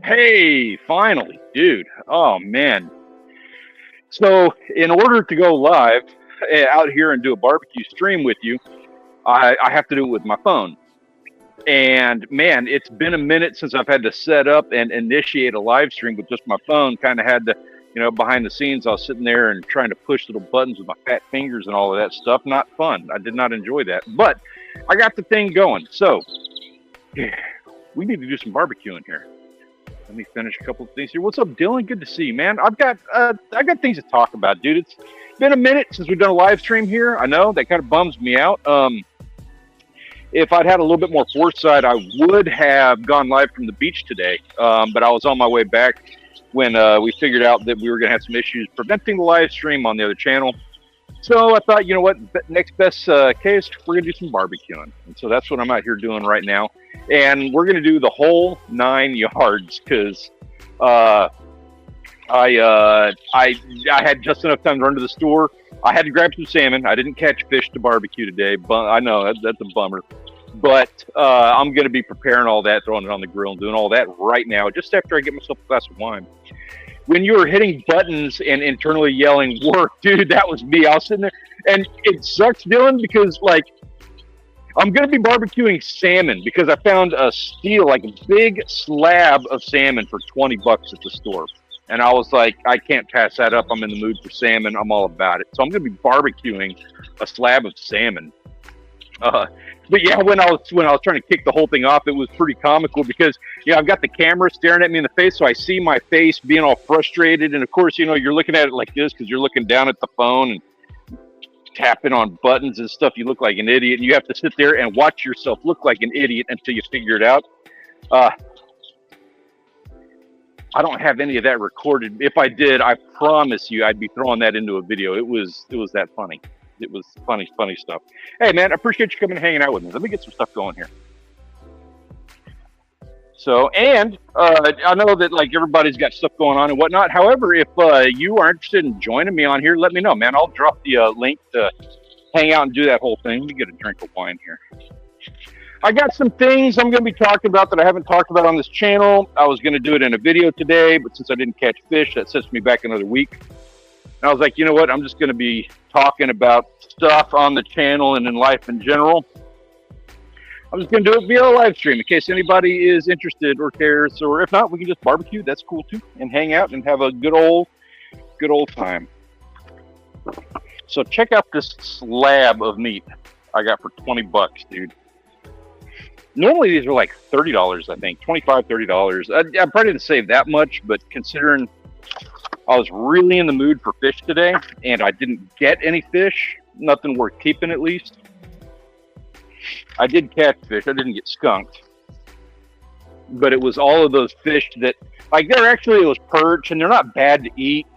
Hey, finally, dude. Oh man. So, in order to go live out here and do a barbecue stream with you, I have to do it with my phone. And man, it's been a minute since I've had to set up and initiate a live stream with just my phone. Kind of had to, behind the scenes, I was sitting there and trying to push little buttons with my fat fingers and all of that stuff. Not fun. I did not enjoy that. But I got the thing going. So, we need to do some barbecuing here. Let me finish a couple of things here. What's up, Dylan? Good to see you, man. I got things to talk about, dude. It's been a minute since we've done a live stream here. I know that kind of bums me out. If I'd had a little bit more foresight, I would have gone live from the beach today. But I was on my way back when we figured out that we were going to have some issues preventing the live stream on the other channel. So I thought, you know what, next best case, we're going to do some barbecuing. And so that's what I'm out here doing right now. And we're going to do the whole 9 yards because I had just enough time to run to the store. I had to grab some salmon. I didn't catch fish to barbecue today, but I know that's a bummer. But I'm going to be preparing all that, throwing it on the grill and doing all that right now, just after I get myself a glass of wine. When you were hitting buttons and internally yelling, work, dude, that was me. I was sitting there, and it sucks, Dylan, because, like, I'm going to be barbecuing salmon because I found a steal, like a big slab of salmon for $20 at the store. And I was like, I can't pass that up. I'm in the mood for salmon. I'm all about it. So I'm going to be barbecuing a slab of salmon. But yeah, when I was trying to kick the whole thing off, it was pretty comical because, I've got the camera staring at me in the face. So I see my face being all frustrated. And of course, you're looking at it like this because you're looking down at the phone and tapping on buttons and stuff. You look like an idiot, and you have to sit there and watch yourself look like an idiot until you figure it out. I don't have any of that recorded. If I did, I promise you I'd be throwing that into a video. It was that funny. It was funny stuff. Hey man, I appreciate you coming and hanging out with me. Let me get some stuff going here. So, and I know that like everybody's got stuff going on and whatnot. However, if you are interested in joining me on here, let me know, man. I'll drop the link to hang out and do that whole thing. Let me get a drink of wine here. I got some things I'm going to be talking about that I haven't talked about on this channel. I was going to do it in a video today, but since I didn't catch fish, that sets me back another week. And I was like, you know what? I'm just going to be talking about stuff on the channel and in life in general. I'm just going to do it via a live stream in case anybody is interested or cares. Or if not, we can just barbecue. That's cool too. And hang out and have a good old time. So check out this slab of meat I got for $20, dude. Normally these are like $30, I think. $25, $30. I probably didn't save that much, but considering I was really in the mood for fish today and I didn't get any fish, nothing worth keeping at least. I did catch fish. I didn't get skunked. But it was all of those fish that, like, it was perch, and they're not bad to eat,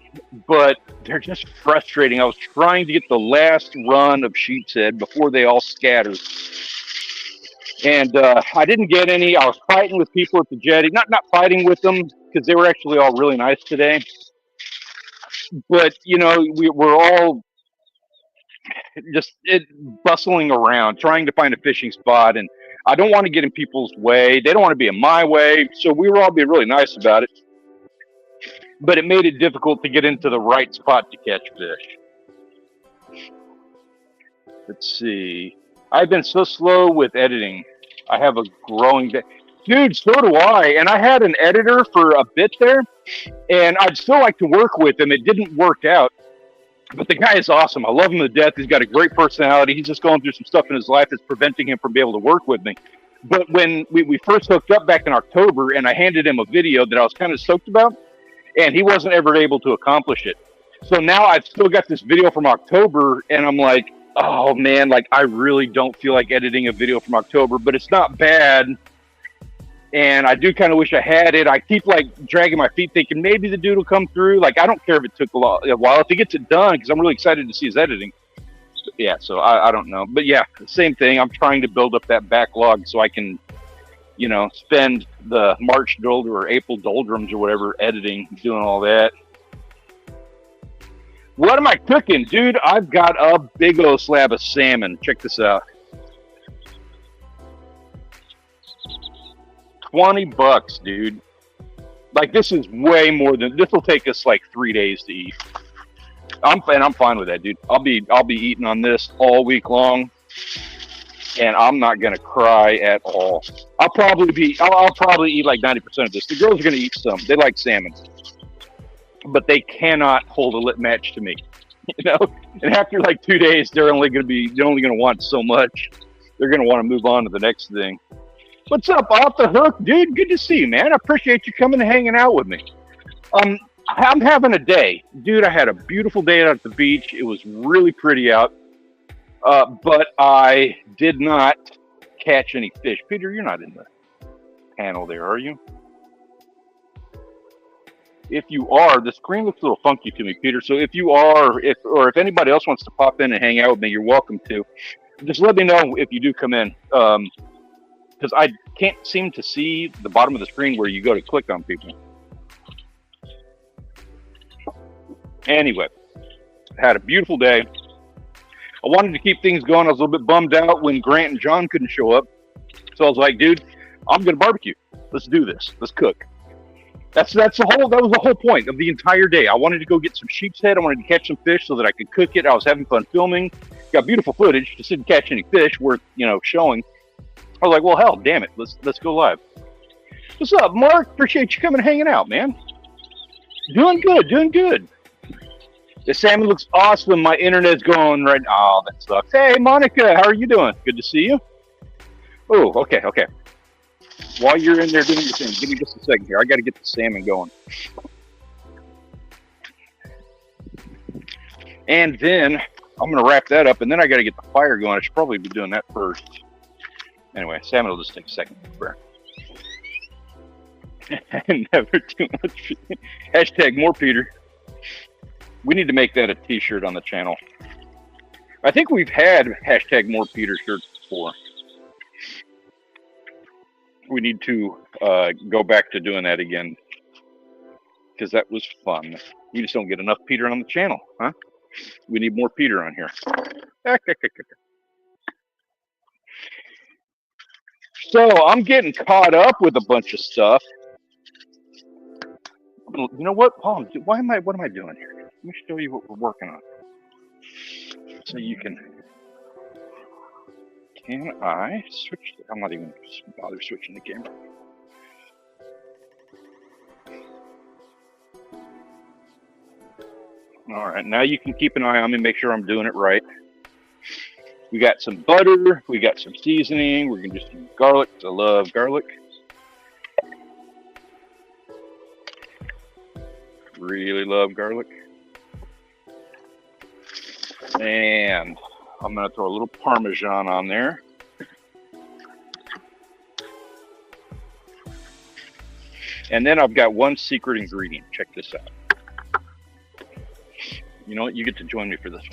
but they're just frustrating. I was trying to get the last run of sheep's head before they all scattered. And I didn't get any. I was fighting with people at the jetty. Not fighting with them, because they were actually all really nice today. But, we're all just bustling around trying to find a fishing spot, and I don't want to get in people's way. They don't want to be in my way, so we were all being really nice about it, but it made it difficult to get into the right spot to catch fish. Let's see. I've been so slow with editing. I have a growing day. Dude, so do I. And I had an editor for a bit there, and I'd still like to work with him. It didn't work out. But the guy is awesome. I love him to death. He's got a great personality. He's just going through some stuff in his life that's preventing him from being able to work with me. But when we first hooked up back in October, and I handed him a video that I was kind of stoked about, and he wasn't ever able to accomplish it. So now I've still got this video from October, and I'm like, oh man, like I really don't feel like editing a video from October, but it's not bad. And I do kind of wish I had it. I keep like dragging my feet thinking maybe the dude will come through. Like, I don't care if it took a while if he gets it done, because I'm really excited to see his editing. But yeah, so I don't know. But yeah, same thing. I'm trying to build up that backlog so I can, spend the March doldrums or April doldrums or whatever editing, doing all that. What am I cooking? Dude, I've got a big old slab of salmon. Check this out. $20, dude. Like this is way more than this will take us like 3 days to eat. I'm fine with that, dude. I'll be eating on this all week long, and I'm not gonna cry at all. I'll probably eat like 90% of this. The girls are gonna eat some. They like salmon, but they cannot hold a lip match to me. You know, and after like 2 days, they're only gonna want so much. They're gonna want to move on to the next thing. What's up, off the hook, dude? Good to see you, man. I appreciate you coming and hanging out with me. I'm having a day, dude. I had a beautiful day out at the beach. It was really pretty out, but I did not catch any fish. Peter, you're not in the panel there, are you? If you are, the screen looks a little funky to me, Peter. So if you are, if anybody else wants to pop in and hang out with me, you're welcome to. Just let me know if you do come in, because I can't seem to see the bottom of the screen where you go to click on people. Anyway, had a beautiful day. I wanted to keep things going. I was a little bit bummed out when Grant and John couldn't show up. So I was like, dude, I'm going to barbecue. Let's do this. Let's cook. That was the whole point of the entire day. I wanted to go get some sheep's head. I wanted to catch some fish so that I could cook it. I was having fun filming. Got beautiful footage. Just didn't catch any fish worth, showing. I was like, well, hell, damn it. Let's go live. What's up, Mark? Appreciate you coming and hanging out, man. Doing good. The salmon looks awesome. My internet's going right now. Oh, that sucks. Hey, Monica, how are you doing? Good to see you. Oh, okay. While you're in there doing your thing, give me just a second here. I got to get the salmon going. And then I'm going to wrap that up, and then I got to get the fire going. I should probably be doing that first. Anyway, salmon will just take a second. Never too much. Hashtag more Peter. We need to make that a t-shirt on the channel. I think we've had hashtag more Peter shirts before. We need to go back to doing that again, because that was fun. We just don't get enough Peter on the channel, huh? We need more Peter on here. So I'm getting caught up with a bunch of stuff. You know what, Paul? What am I doing here? Let me show you what we're working on, so you can. Can I switch? I'm not even bother switching the camera. All right, now you can keep an eye on me, make sure I'm doing it right. We got some butter, we got some seasoning, we're gonna just use garlic, because I love garlic. Really love garlic. And I'm gonna throw a little Parmesan on there. And then I've got one secret ingredient. Check this out. You know what? You get to join me for this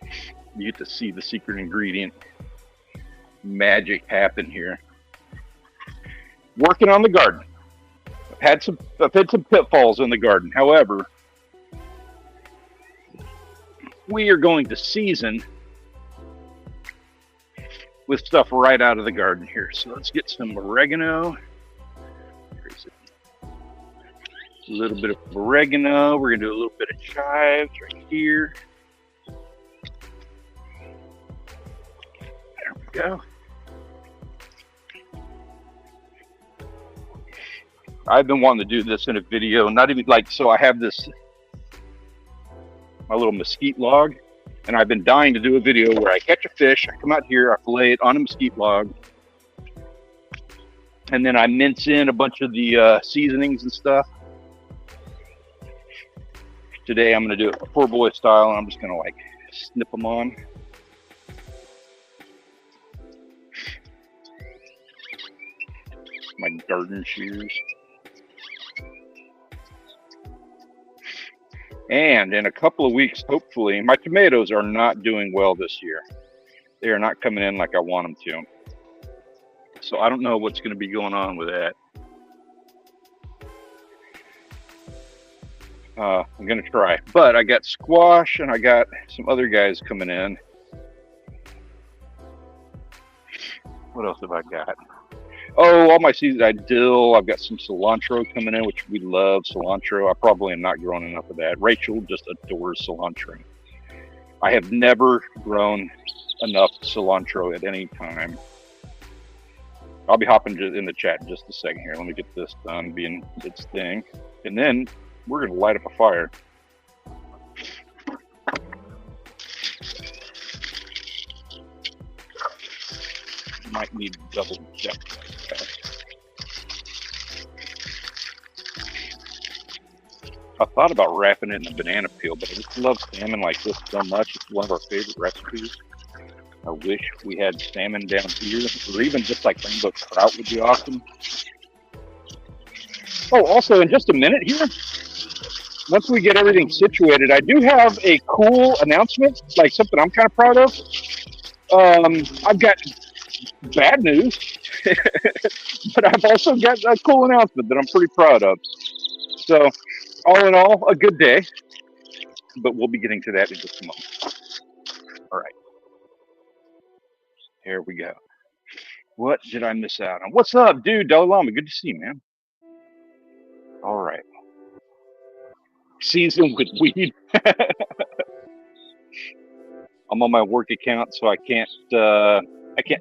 one. You get to see the secret ingredient magic happen here. Working on the garden. I've had some pitfalls in the garden. However, we are going to season with stuff right out of the garden here. So let's get some oregano. A little bit of oregano. We're gonna do a little bit of chives right here. There we go. I've been wanting to do this in a video, not even like, so I have this, my little mesquite log, and I've been dying to do a video where I catch a fish, I come out here, I fillet it on a mesquite log, and then I mince in a bunch of the seasonings and stuff. Today I'm going to do it poor boy style, and I'm just going to like snip them on. My garden shears. And in a couple of weeks, hopefully, my tomatoes are not doing well this year. They are not coming in like I want them to. So I don't know what's going to be going on with that. I'm going to try. But I got squash and I got some other guys coming in. What else have I got? Oh, all my seasoned dill. I've got some cilantro coming in, which we love cilantro. I probably am not growing enough of that. Rachel just adores cilantro. I have never grown enough cilantro at any time. I'll be hopping in the chat in just a second here. Let me get this done being its thing. And then we're going to light up a fire. Might need to double check that. I thought about wrapping it in a banana peel, but I just love salmon like this so much. It's one of our favorite recipes. I wish we had salmon down here, or even just like rainbow trout would be awesome. Oh, also in just a minute here, once we get everything situated, I do have a cool announcement, like something I'm kind of proud of. I've got bad news, but I've also got a cool announcement that I'm pretty proud of. So, all in all, a good day, but we'll be getting to that in just a moment. All right. Here we go. What did I miss out on? What's up, dude? Dalai Lama, good to see you, man. All right. Season with weed. I'm on my work account, so I can't.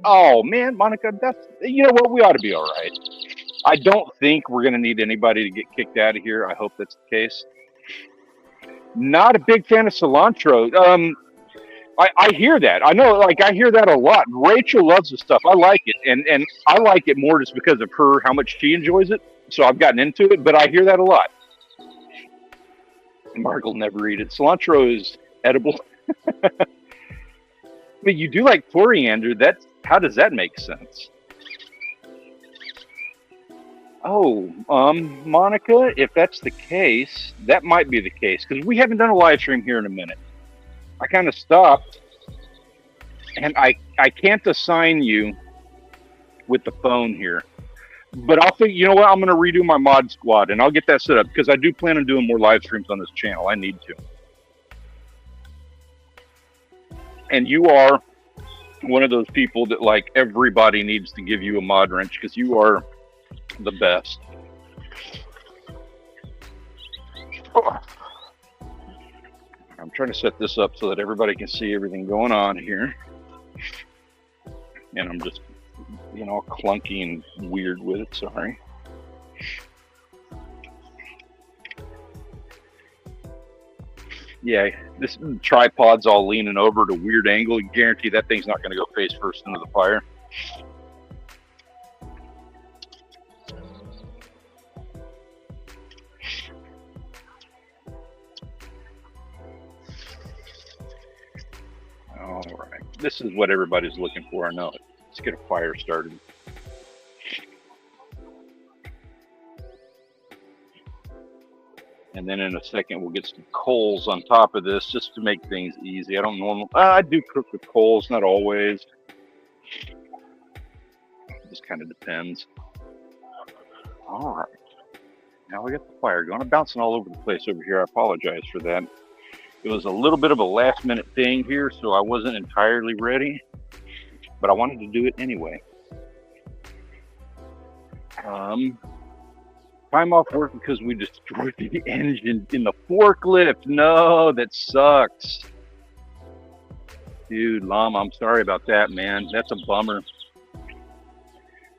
Oh man, Monica, that's, you know what? We ought to be all right. I don't think we're gonna need anybody to get kicked out of here. I hope that's the case. Not a big fan of cilantro. I hear that. I know, like I hear that a lot. Rachel loves the stuff. I like it, and I like it more just because of her, how much she enjoys it. So I've gotten into it, but I hear that a lot. Mark will never eat it. Cilantro is edible. But you do like coriander. How does that make sense? Oh, Monica, if that's the case, that might be the case because we haven't done a live stream here in a minute. I kind of stopped, and I can't assign you with the phone here. But I'll think, you know what? I'm going to redo my mod squad, and I'll get that set up because I do plan on doing more live streams on this channel. I need to. And you are one of those people that, like, everybody needs to give you a mod wrench because you are the best. Oh. I'm trying to set this up so that everybody can see everything going on here. And I'm just, you know, clunky and weird with it, sorry. Yeah, this tripod's all leaning over at a weird angle. You guarantee that thing's not going to go face first into the fire. All right, this is what everybody's looking for. I know it. Let's get a fire started. And then in a second, we'll get some coals on top of this just to make things easy. I don't normally, I do cook with coals, not always. It just kind of depends. All right. Now we got the fire going. I'm bouncing all over the place over here. I apologize for that. It was a little bit of a last minute thing here, so I wasn't entirely ready, but I wanted to do it anyway. Time off work because we destroyed the engine in the forklift. No, that sucks. Dude, Llama, I'm sorry about that, man. That's a bummer.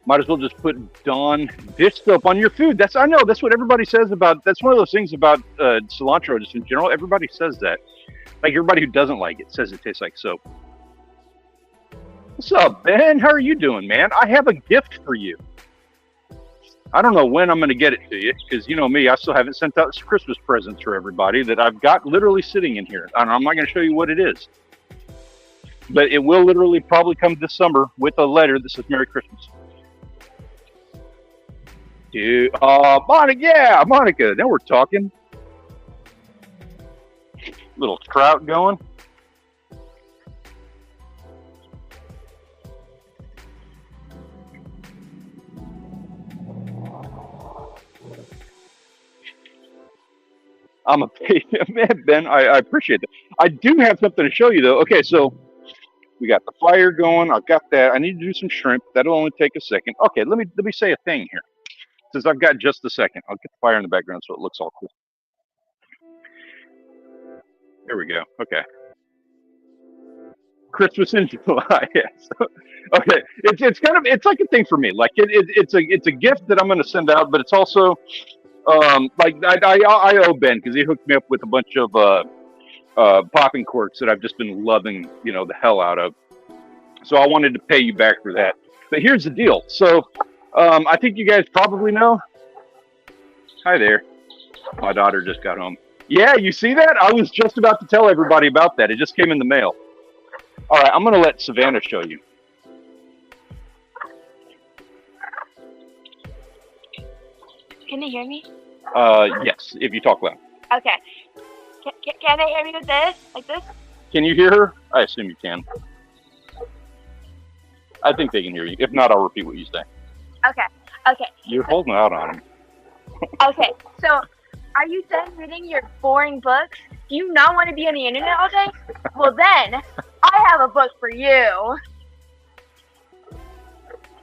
Might as well just put Dawn dish soap on your food. I know, that's what everybody says about, that's one of those things about cilantro just in general. Everybody says that. Like everybody who doesn't like it says it tastes like soap. What's up, Ben? How are you doing, man? I have a gift for you. I don't know when I'm going to get it to you because, you know me, I still haven't sent out Christmas presents for everybody that I've got literally sitting in here. I'm not going to show you what it is. But it will literally probably come this summer with a letter that says Merry Christmas. Dude, Monica, yeah, Monica, now we're talking. Little trout going. I'm a patient man, Ben. I appreciate that. I do have something to show you, though. Okay, so We got the fire going. I've got that. I need to do some shrimp. That'll only take a second. Okay, let me say a thing here. Since I've got just a second, I'll get the fire in the background so it looks all cool. There we go. Okay. Christmas in July. Yes. Okay. It's like a thing for me. Like it's a gift that I'm going to send out, but it's also like I owe Ben because he hooked me up with a bunch of popping corks that I've just been loving, the hell out of. So I wanted to pay you back for that. But here's the deal. So I think you guys probably know. Hi there. My daughter just got home. Yeah, you see that? I was just about to tell everybody about that. It just came in the mail. All right, I'm going to let Savannah show you. Can they hear me? Yes, if you talk loud. Okay. Can they hear me with this? Like this? Can you hear her? I assume you can. I think they can hear you. If not, I'll repeat what you say. Okay. You're holding out on them. Okay, so are you done reading your boring books? Do you not want to be on the internet all day? Well then, I have a book for you.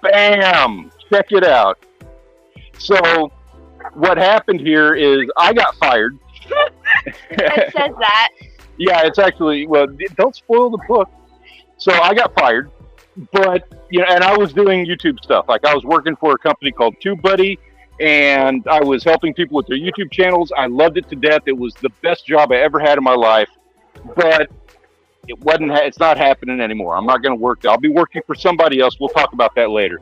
Bam! Check it out. So, what happened here is I got fired. It says that. Yeah, it's actually, well, don't spoil the book. So I got fired, but, and I was doing YouTube stuff. Like I was working for a company called TubeBuddy, and I was helping people with their YouTube channels. I loved it to death. It was the best job I ever had in my life, but it's not happening anymore. I'm not going to work there. I'll be working for somebody else. We'll talk about that later.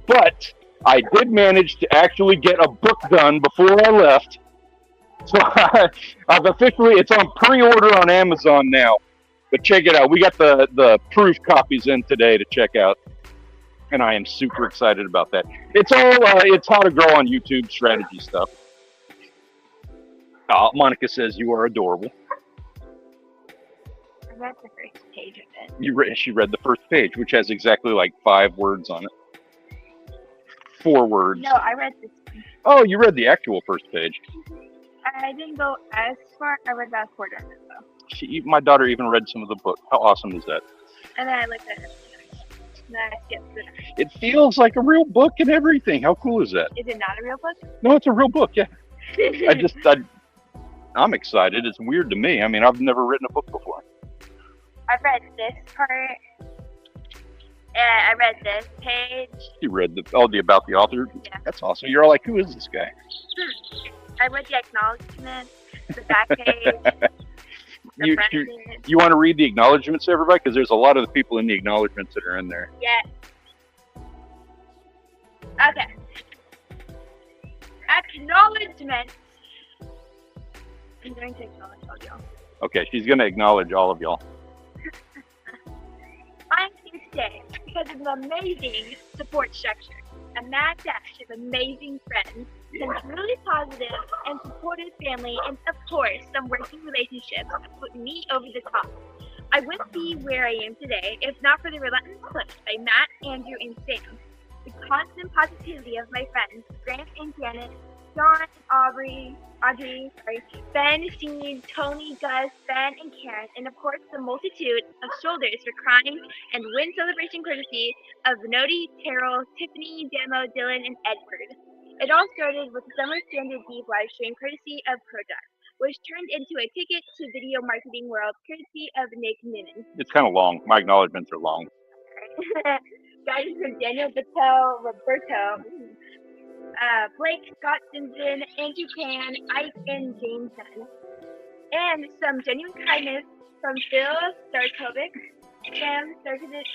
But I did manage to actually get a book done before I left. So I've officially, it's on pre-order on Amazon now. But check it out. We got the proof copies in today to check out. And I am super excited about that. It's all, it's how to grow on YouTube strategy stuff. Monica says you are adorable. I read the first page of it. She read the first page, which has exactly like 5 words on it. 4 words. No, I read this. Oh, you read the actual first page. I didn't go as far. I read about a quarter of it though. My daughter even read some of the book. How awesome is that? And then I looked at it. And then I skipped it. It feels like a real book and everything. How cool is that? Is it not a real book? No, it's a real book. Yeah. I'm excited. It's weird to me. I mean, I've never written a book before. I've read this part. And I read this page. You read the about the author? Yeah. That's awesome. You're all like, who is this guy? I read the acknowledgement, the back page. You want to read the acknowledgments to everybody? Because there's a lot of the people in the acknowledgments that are in there. Yeah. Okay. Acknowledgement. I'm going to acknowledge all of y'all. Okay, she's going to acknowledge all of y'all. I'm here today because of an amazing support structure, a mad dash of amazing friends, some really positive and supportive family, and of course, some working relationships that put me over the top. I wouldn't be where I am today if not for the relentless push by Matt, Andrew, and Sam. The constant positivity of my friends, Grant and Janet, John, Audrey, Ben, Steve, Tony, Gus, Ben, and Karen, and of course the multitude of shoulders for crying and win celebration courtesy of Nodi, Terrell, Tiffany, Demo, Dylan, and Edward. It all started with the Summer Standard Deep live stream courtesy of Project, which turned into a ticket to video marketing world courtesy of Nick Noonan. It's kind of long. My acknowledgments are long. Guys from Daniel Battelle, Roberto, Blake, Scott Simpson, Andrew Pan, Ike, and Jameson. And some genuine kindness from Phil Starkovic, Sam Starkovic,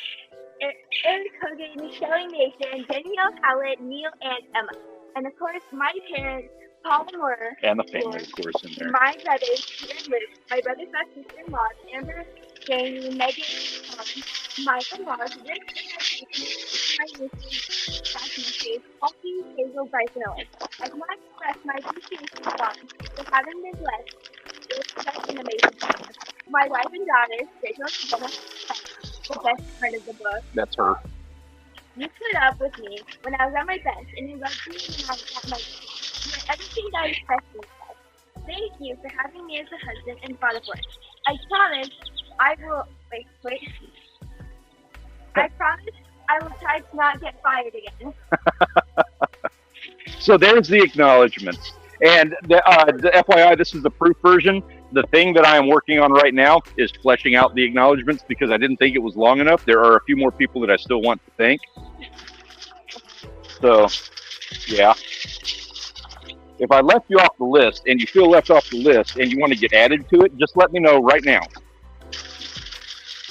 Eric Hogan, Shelly Mason, Danielle Howlett, Neil, and Emma. And of course, my parents, Paul and Laura. And the family, of course, in there. My brothers, Peter and Luke, my brother's sister-in-law, Amber, Jamie, Megan, Michael Ross, Rick, my nieces, Alfie, Hazel, Bryce, and Owen. I cannot express my appreciation for having been blessed with such an amazing family. My wife and daughter, Rachel and Savannah, the best part of the book. That's her. You put up with me when I was at my best, and you loved me when I was at my best. You were everything that I expected. Thank you for having me as a husband and father for it. I promise I will. Wait. I promise I will try to not get fired again. So there's the acknowledgments. And the FYI, this is the proof version. The thing that I am working on right now is fleshing out the acknowledgments because I didn't think it was long enough. There are a few more people that I still want to thank. So, yeah. If I left you off the list and you feel left off the list and you want to get added to it, just let me know right now.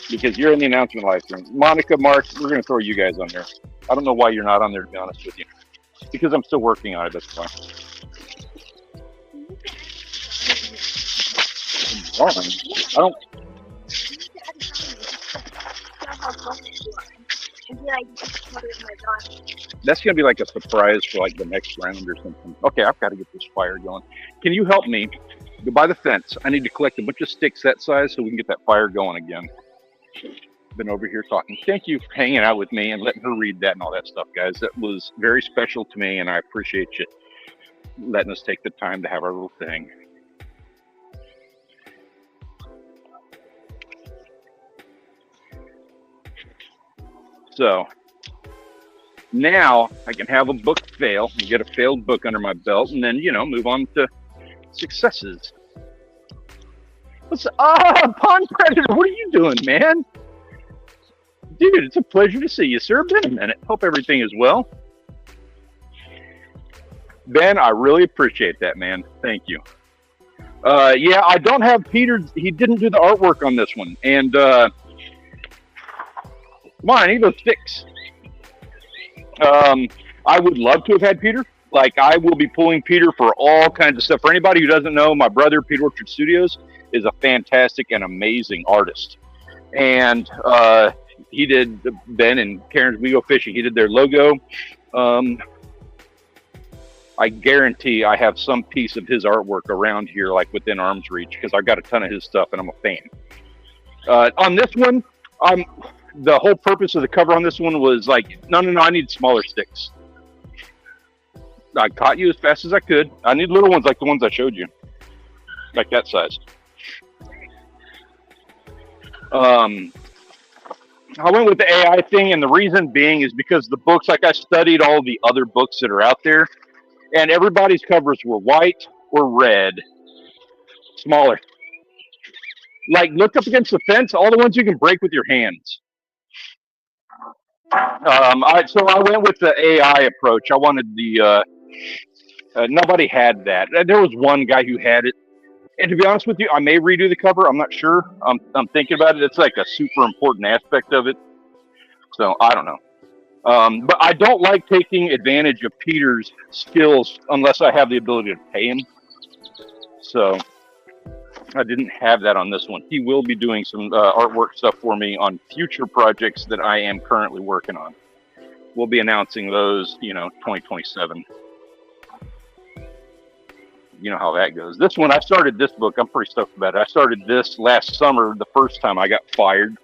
Because you're in the announcement live stream. Monica, Mark, we're going to throw you guys on there. I don't know why you're not on there, to be honest with you. Because I'm still working on it, that's why. I don't. That's going to be like a surprise for like the next round or something. Okay, I've got to get this fire going. Can you help me go by the fence? I need to collect a bunch of sticks that size so we can get that fire going again. Been over here talking. Thank you for hanging out with me and letting her read that and all that stuff, guys. That was very special to me, and I appreciate you letting us take the time to have our little thing. So now I can have a book fail and get a failed book under my belt, and then, you know, move on to successes. Pond Predator, what are you doing, man? Dude, it's a pleasure to see you, sir. Been a minute. Hope everything is well. Ben, I really appreciate that, man. Thank you. Yeah, I don't have Peter. He didn't do the artwork on this one. And, come on, I need those sticks. I would love to have had Peter. Like, I will be pulling Peter for all kinds of stuff. For anybody who doesn't know, my brother, Peter Orchard Studios, is a fantastic and amazing artist. And he did Ben and Karen's We Go Fishing. He did their logo. I guarantee I have some piece of his artwork around here, like within arm's reach, because I've got a ton of his stuff and I'm a fan. On this one, the whole purpose of the cover on this one was like, no, I need smaller sticks. I caught you as fast as I could. I need little ones like the ones I showed you, like that size. I went with the AI thing, and the reason being is because the books, like I studied all the other books that are out there, and everybody's covers were white or red, smaller. Like, look up against the fence, all the ones you can break with your hands. So I went with the AI approach. I wanted the, nobody had that. There was one guy who had it. And to be honest with you, I may redo the cover. I'm not sure. I'm thinking about it. It's like a super important aspect of it. So I don't know. But I don't like taking advantage of Peter's skills unless I have the ability to pay him. So I didn't have that on this one. He will be doing some artwork stuff for me on future projects that I am currently working on. We'll be announcing those, 2027. You know how that goes. This one, I started this book. I'm pretty stoked about it. I started this last summer, the first time I got fired.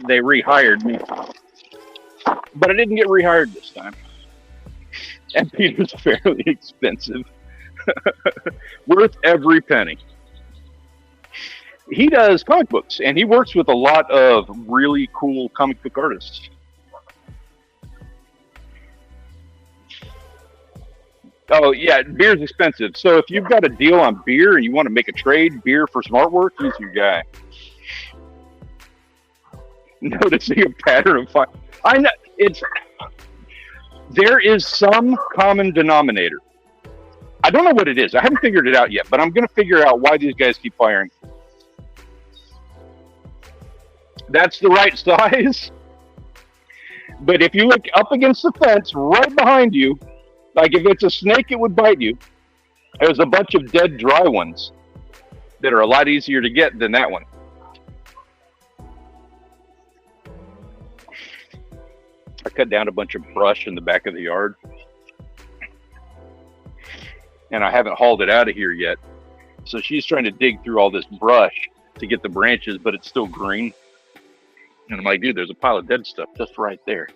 They rehired me. But I didn't get rehired this time. And Peter's fairly expensive. Worth every penny. He does comic books, and he works with a lot of really cool comic book artists. Oh, yeah, beer's expensive. So if you've got a deal on beer and you want to make a trade, beer for some artwork, he's your guy. Noticing a pattern of fire. I know, there is some common denominator. I don't know what it is. I haven't figured it out yet, but I'm going to figure out why these guys keep firing. That's the right size. But if you look up against the fence right behind you, like if it's a snake, it would bite you. There's a bunch of dead, dry ones that are a lot easier to get than that one. I cut down a bunch of brush in the back of the yard. And I haven't hauled it out of here yet. So she's trying to dig through all this brush to get the branches, but it's still green. And I'm like, dude, there's a pile of dead stuff just right there.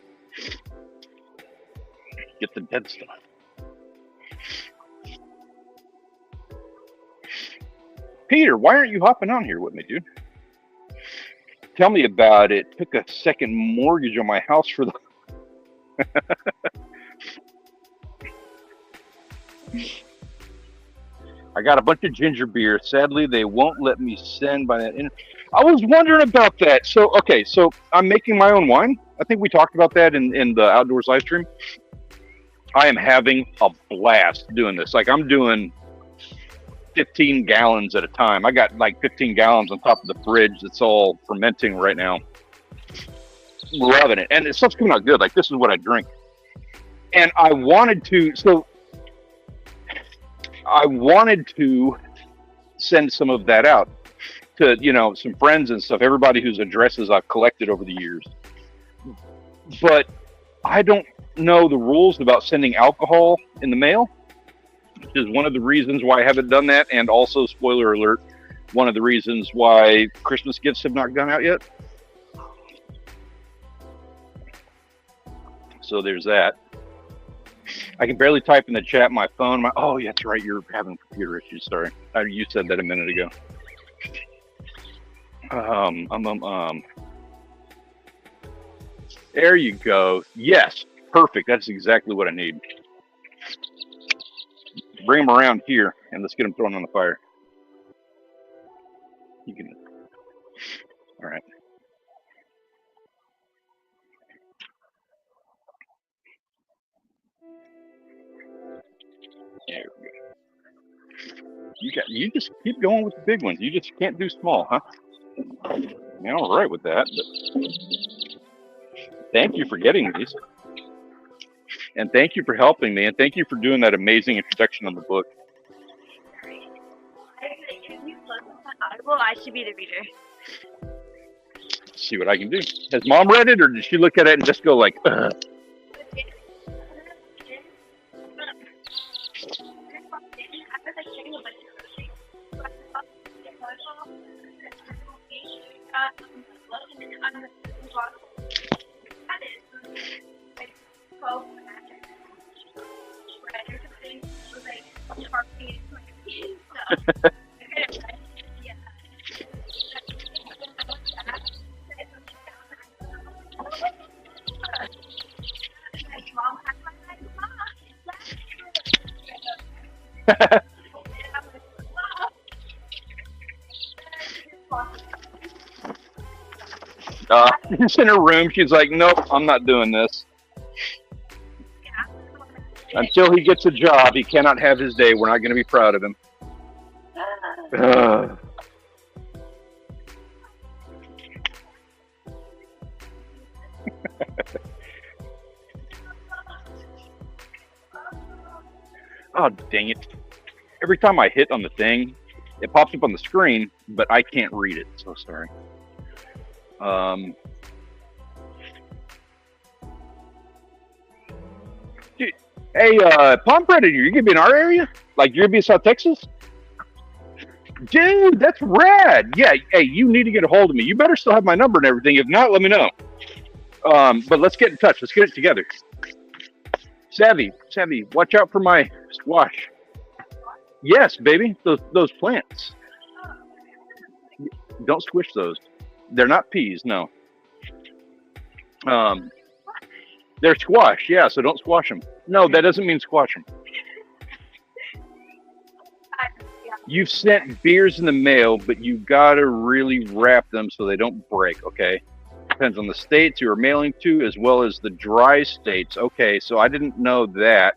Get the dead stuff. Peter, why aren't you hopping on here with me, dude? Tell me about it. Took a second mortgage on my house for the. I got a bunch of ginger beer. Sadly, they won't let me send by that. I was wondering about that. So, okay, so I'm making my own wine. I think we talked about that in the outdoors live stream. I am having a blast doing this. Like, I'm doing 15 gallons at a time. I got like 15 gallons on top of the fridge that's all fermenting right now. Loving it. And the stuff's coming out good. Like, this is what I drink. And I wanted to send some of that out to, some friends and stuff, everybody whose addresses I've collected over the years. But I don't know the rules about sending alcohol in the mail, which is one of the reasons why I haven't done that. And also, spoiler alert, one of the reasons why Christmas gifts have not gone out yet. So there's that. I can barely type in the chat. My phone. Oh, yeah, that's right. You're having computer issues. Sorry, you said that a minute ago. There you go. Yes, perfect. That's exactly what I need. Bring them around here and let's get them thrown on the fire. You can. All right. There we go. You just keep going with the big ones. You just can't do small, huh? I'm all right with that. But thank you for getting these, and thank you for helping me, and thank you for doing that amazing introduction on the book. I should be the reader. Let's see what I can do. Has Mom read it, or did she look at it and just go like, ugh? She's in her room. She's like, nope, I'm not doing this. Until he gets a job, he cannot have his day. We're not going to be proud of him. Oh, dang it. Every time I hit on the thing, it pops up on the screen, but I can't read it. So sorry. Dude, hey, Palm Predator, you gonna be in our area? Like, you're gonna be in South Texas? Dude, that's rad. Yeah, hey, you need to get a hold of me. You better still have my number and everything. If not, let me know. But let's get in touch. Let's get it together. Savvy, watch out for my squash. Yes, baby, those plants. Don't squish those. They're not peas, no. They're squash, yeah, so don't squash them. No, that doesn't mean squash them. You've sent beers in the mail, but you gotta really wrap them so they don't break, okay? Depends on the states you are mailing to, as well as the dry states. Okay, so I didn't know that.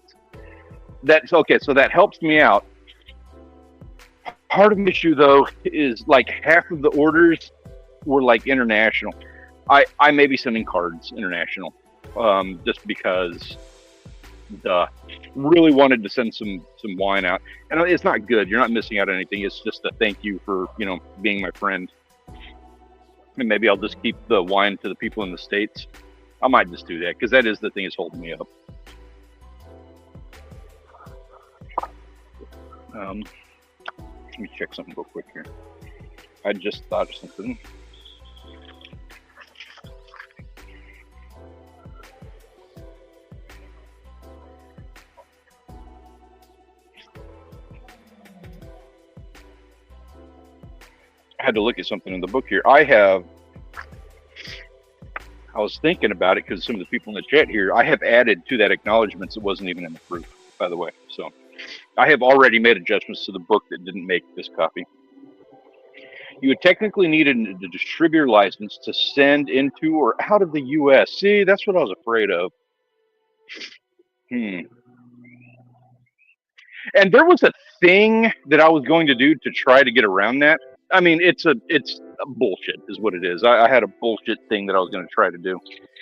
That's okay, so that helps me out. Part of the issue, though, is like half of the orders were like international. I may be sending cards international, just because really wanted to send some wine out, and it's not good. You're not missing out on anything. It's just a thank you for being my friend. And maybe I'll just keep the wine to the people in the States. I might just do that because that is the thing that's holding me up. Let me check something real quick here. I just thought of something. I had to look at something in the book here. I have I was thinking about it because some of the people in the chat here, I have added to that acknowledgments. It wasn't even in the proof, by the way. So I have already made adjustments to the book that didn't make this copy. You would technically need a distributor license to send into or out of the U.S. See, that's what I was afraid of. And there was a thing that I was going to do to try to get around that. I mean, it's a bullshit is what it is. I had a bullshit thing that I was going to try to do.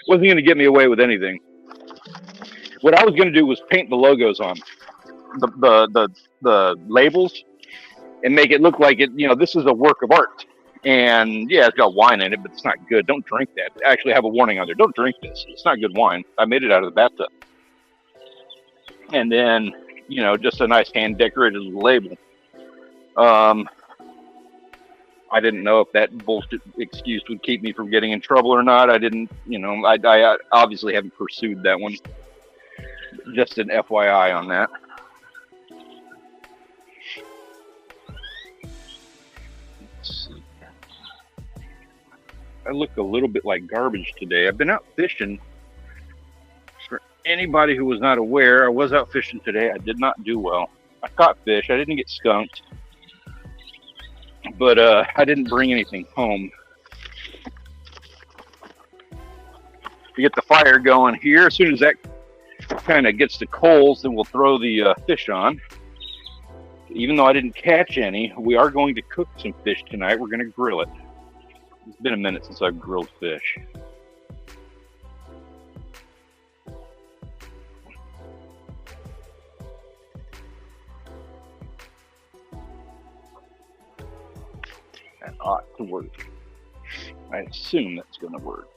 Wasn't going to get me away with anything. What I was going to do was paint the logos on the labels and make it look like it. You know, this is a work of art. And yeah, it's got wine in it, but it's not good. Don't drink that. I actually have a warning on there. Don't drink this. It's not good wine. I made it out of the bathtub. And then, you know, just a nice hand decorated label. I didn't know if that bullshit excuse would keep me from getting in trouble or not. I didn't, you know, I obviously haven't pursued that one. Just an FYI on that. Let's see. I look a little bit like garbage today. I've been out fishing. For anybody who was not aware, I was out fishing today. I did not do well. I caught fish. I didn't get skunked. But I didn't bring anything home. We get the fire going here. As soon as that kind of gets to coals, then we'll throw the fish on. Even though I didn't catch any, we are going to cook some fish tonight. We're going to grill it. It's been a minute since I've grilled fish. That ought to work. I assume that's going to work.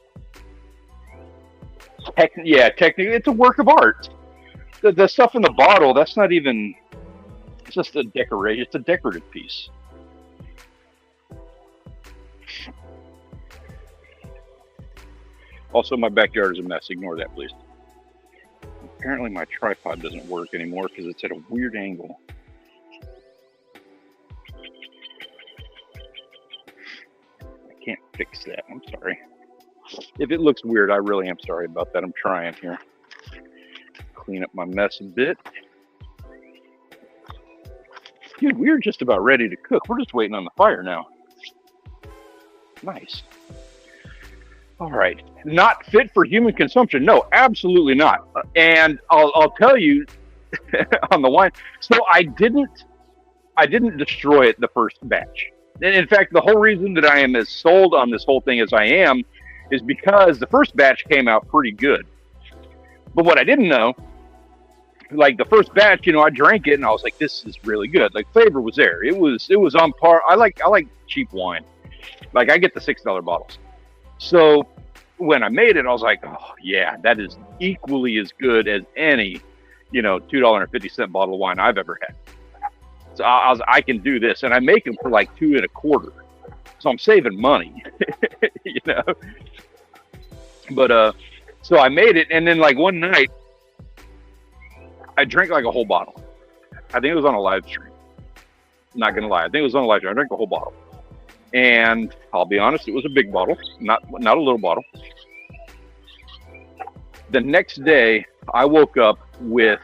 Technically, it's a work of art. The stuff in the bottle, that's not even... It's just a decoration. It's a decorative piece. Also, my backyard is a mess. Ignore that, please. Apparently, my tripod doesn't work anymore because it's at a weird angle. I can't fix that. I'm sorry. If it looks weird, I really am sorry about that. I'm trying here. Clean up my mess a bit. Dude, we're just about ready to cook. We're just waiting on the fire now. Nice. All right. Not fit for human consumption. No, absolutely not. And I'll tell you on the wine. So I didn't destroy it the first batch. And in fact, the whole reason that I am as sold on this whole thing as I am is because the first batch came out pretty good. But what I didn't know, like the first batch, you know, I drank it and I was like, this is really good. Like flavor was there. It was on par. I like cheap wine. Like I get the $6 bottles. So when I made it, I was like, oh yeah, that is equally as good as any, you know, $2.50 bottle of wine I've ever had. So I can do this, and I make them for like $2 1/4. So I'm saving money, you know. But so I made it, and then like one night, I drank like a whole bottle. I think it was on a live stream. Not gonna lie, I think it was on a live stream. I drank a whole bottle, and I'll be honest, it was a big bottle, not a little bottle. The next day, I woke up with,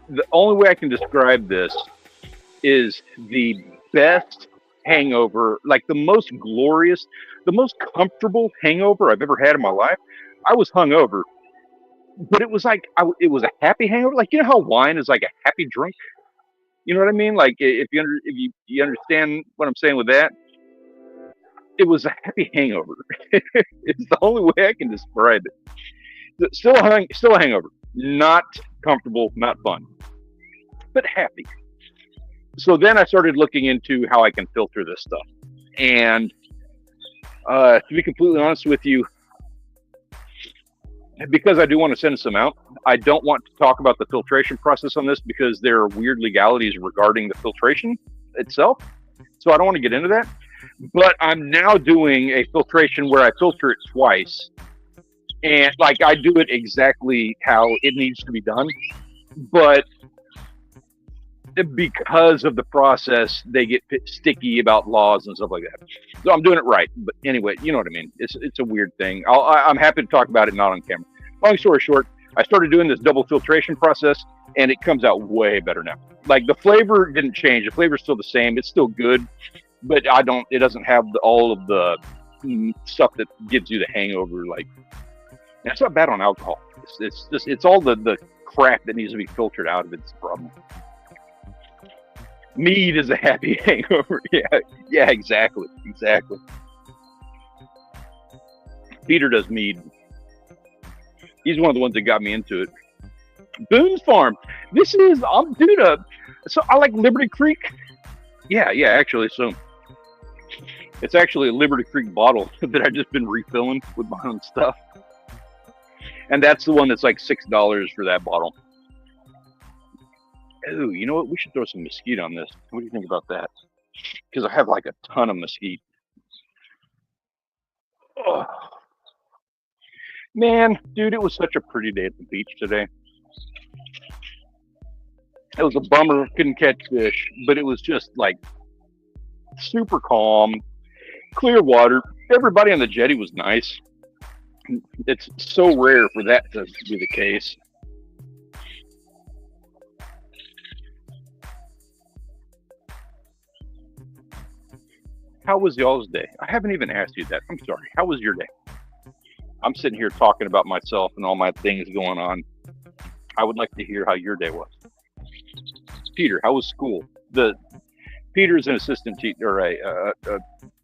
the only way I can describe this is the best hangover, like the most glorious, the most comfortable hangover I've ever had in my life. I was hungover, but it was like, it was a happy hangover. Like, you know how wine is like a happy drink? You know what I mean? Like if you understand what I'm saying with that, it was a happy hangover. It's the only way I can describe it. Still a hangover, not comfortable, not fun, but happy. So then I started looking into how I can filter this stuff. And to be completely honest with you, because I do want to send some out, I don't want to talk about the filtration process on this because there are weird legalities regarding the filtration itself. So I don't want to get into that. But I'm now doing a filtration where I filter it twice. And like I do it exactly how it needs to be done. But because of the process, they get sticky about laws and stuff like that. So I'm doing it right. But anyway, you know what I mean. It's a weird thing. I'm happy to talk about it, not on camera. Long story short, I started doing this double filtration process, and it comes out way better now. Like the flavor didn't change. The flavor's still the same. It's still good, but it doesn't have all of the stuff that gives you the hangover. Like, and it's not bad on alcohol. It's all the crap that needs to be filtered out of it's the problem. Mead is a happy hangover. Yeah, exactly. Peter does mead. He's one of the ones that got me into it. Boone's Farm. I'm doing so I like Liberty Creek. Yeah, actually, so it's actually a Liberty Creek bottle that I've just been refilling with my own stuff. And that's the one that's like $6 for that bottle. Ooh, you know what? We should throw some mesquite on this. What do you think about that? Because I have like a ton of mesquite. Oh. Man, dude, it was such a pretty day at the beach today. It was a bummer, couldn't catch fish, but it was just like super calm, clear water. Everybody on the jetty was nice. It's so rare for that to be the case. How was y'all's day? I haven't even asked you that. I'm sorry. How was your day? I'm sitting here talking about myself and all my things going on. I would like to hear how your day was. Peter, how was school? Peter's an assistant teacher.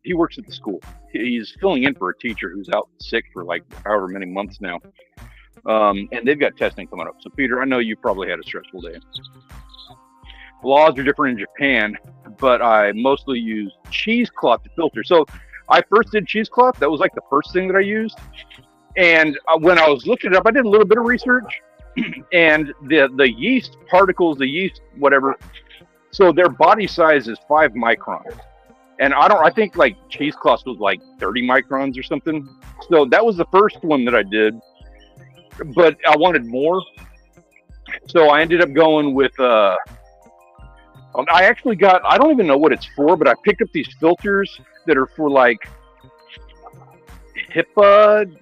He works at the school. He's filling in for a teacher who's out sick for like however many months now. And they've got testing coming up. So Peter, I know you probably had a stressful day. Laws are different in Japan, but I mostly use cheesecloth to filter. So I first did cheesecloth. That was like the first thing that I used. And when I was looking it up, I did a little bit of research. And the yeast particles, the yeast, whatever, so their body size is 5 microns. And I think like cheesecloth was like 30 microns or something. So that was the first one that I did. But I wanted more. So I ended up going with, I don't even know what it's for, but I picked up these filters that are for like HIPAA,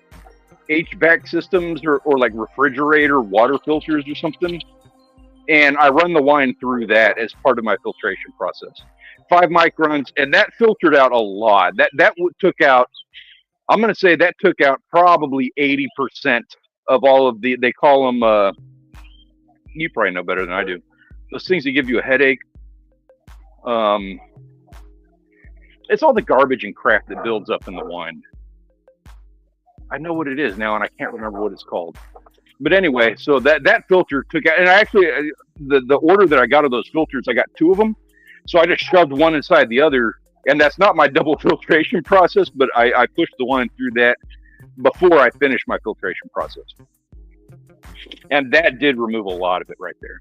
HVAC systems or like refrigerator water filters or something. And I run the wine through that as part of my filtration process. 5 microns, and that filtered out a lot. That took out, I'm going to say that took out probably 80% of all of they call them, you probably know better than I do, those things that give you a headache. It's all the garbage and crap that builds up in the wine. I know what it is now, and I can't remember what it's called. But anyway, so that filter took out, and I actually, the order that I got of those filters, I got 2 of them. So I just shoved one inside the other, and that's not my double filtration process, but I pushed the wine through that before I finished my filtration process. And that did remove a lot of it right there.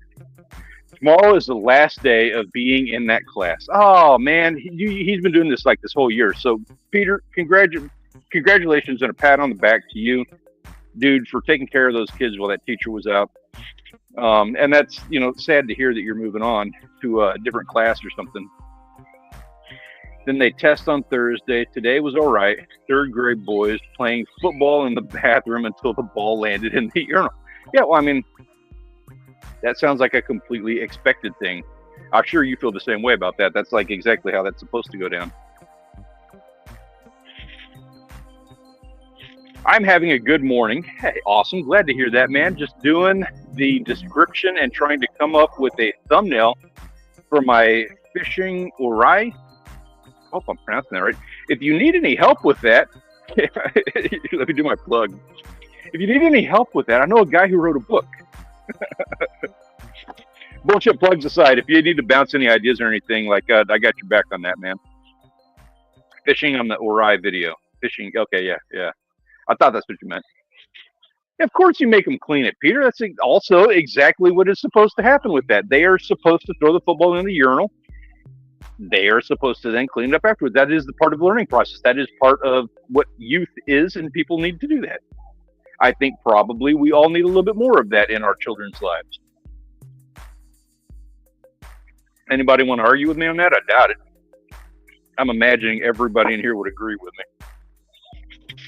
Tomorrow is the last day of being in that class. Oh, man, he's been doing this like this whole year. So, Peter, congratulations and a pat on the back to you, dude, for taking care of those kids while that teacher was out. And that's, sad to hear that you're moving on to a different class or something. Then they test on Thursday. Today was all right. 3rd grade boys playing football in the bathroom until the ball landed in the urinal. Yeah, well, I mean, that sounds like a completely expected thing. I'm sure you feel the same way about that. That's like exactly how that's supposed to go down. I'm having a good morning. Hey, awesome. Glad to hear that, man. Just doing the description and trying to come up with a thumbnail for my fishing orai. I hope I'm pronouncing that right. If you need any help with that, let me do my plug. If you need any help with that, I know a guy who wrote a book. Bullshit plugs aside, if you need to bounce any ideas or anything, I got your back on that, man. Fishing on the orai video. Fishing, okay, yeah. I thought that's what you meant. Of course you make them clean it, Peter. That's also exactly what is supposed to happen with that. They are supposed to throw the football in the urinal. They are supposed to then clean it up afterwards. That is the part of the learning process. That is part of what youth is, and people need to do that. I think probably we all need a little bit more of that in our children's lives. Anybody want to argue with me on that? I doubt it. I'm imagining everybody in here would agree with me.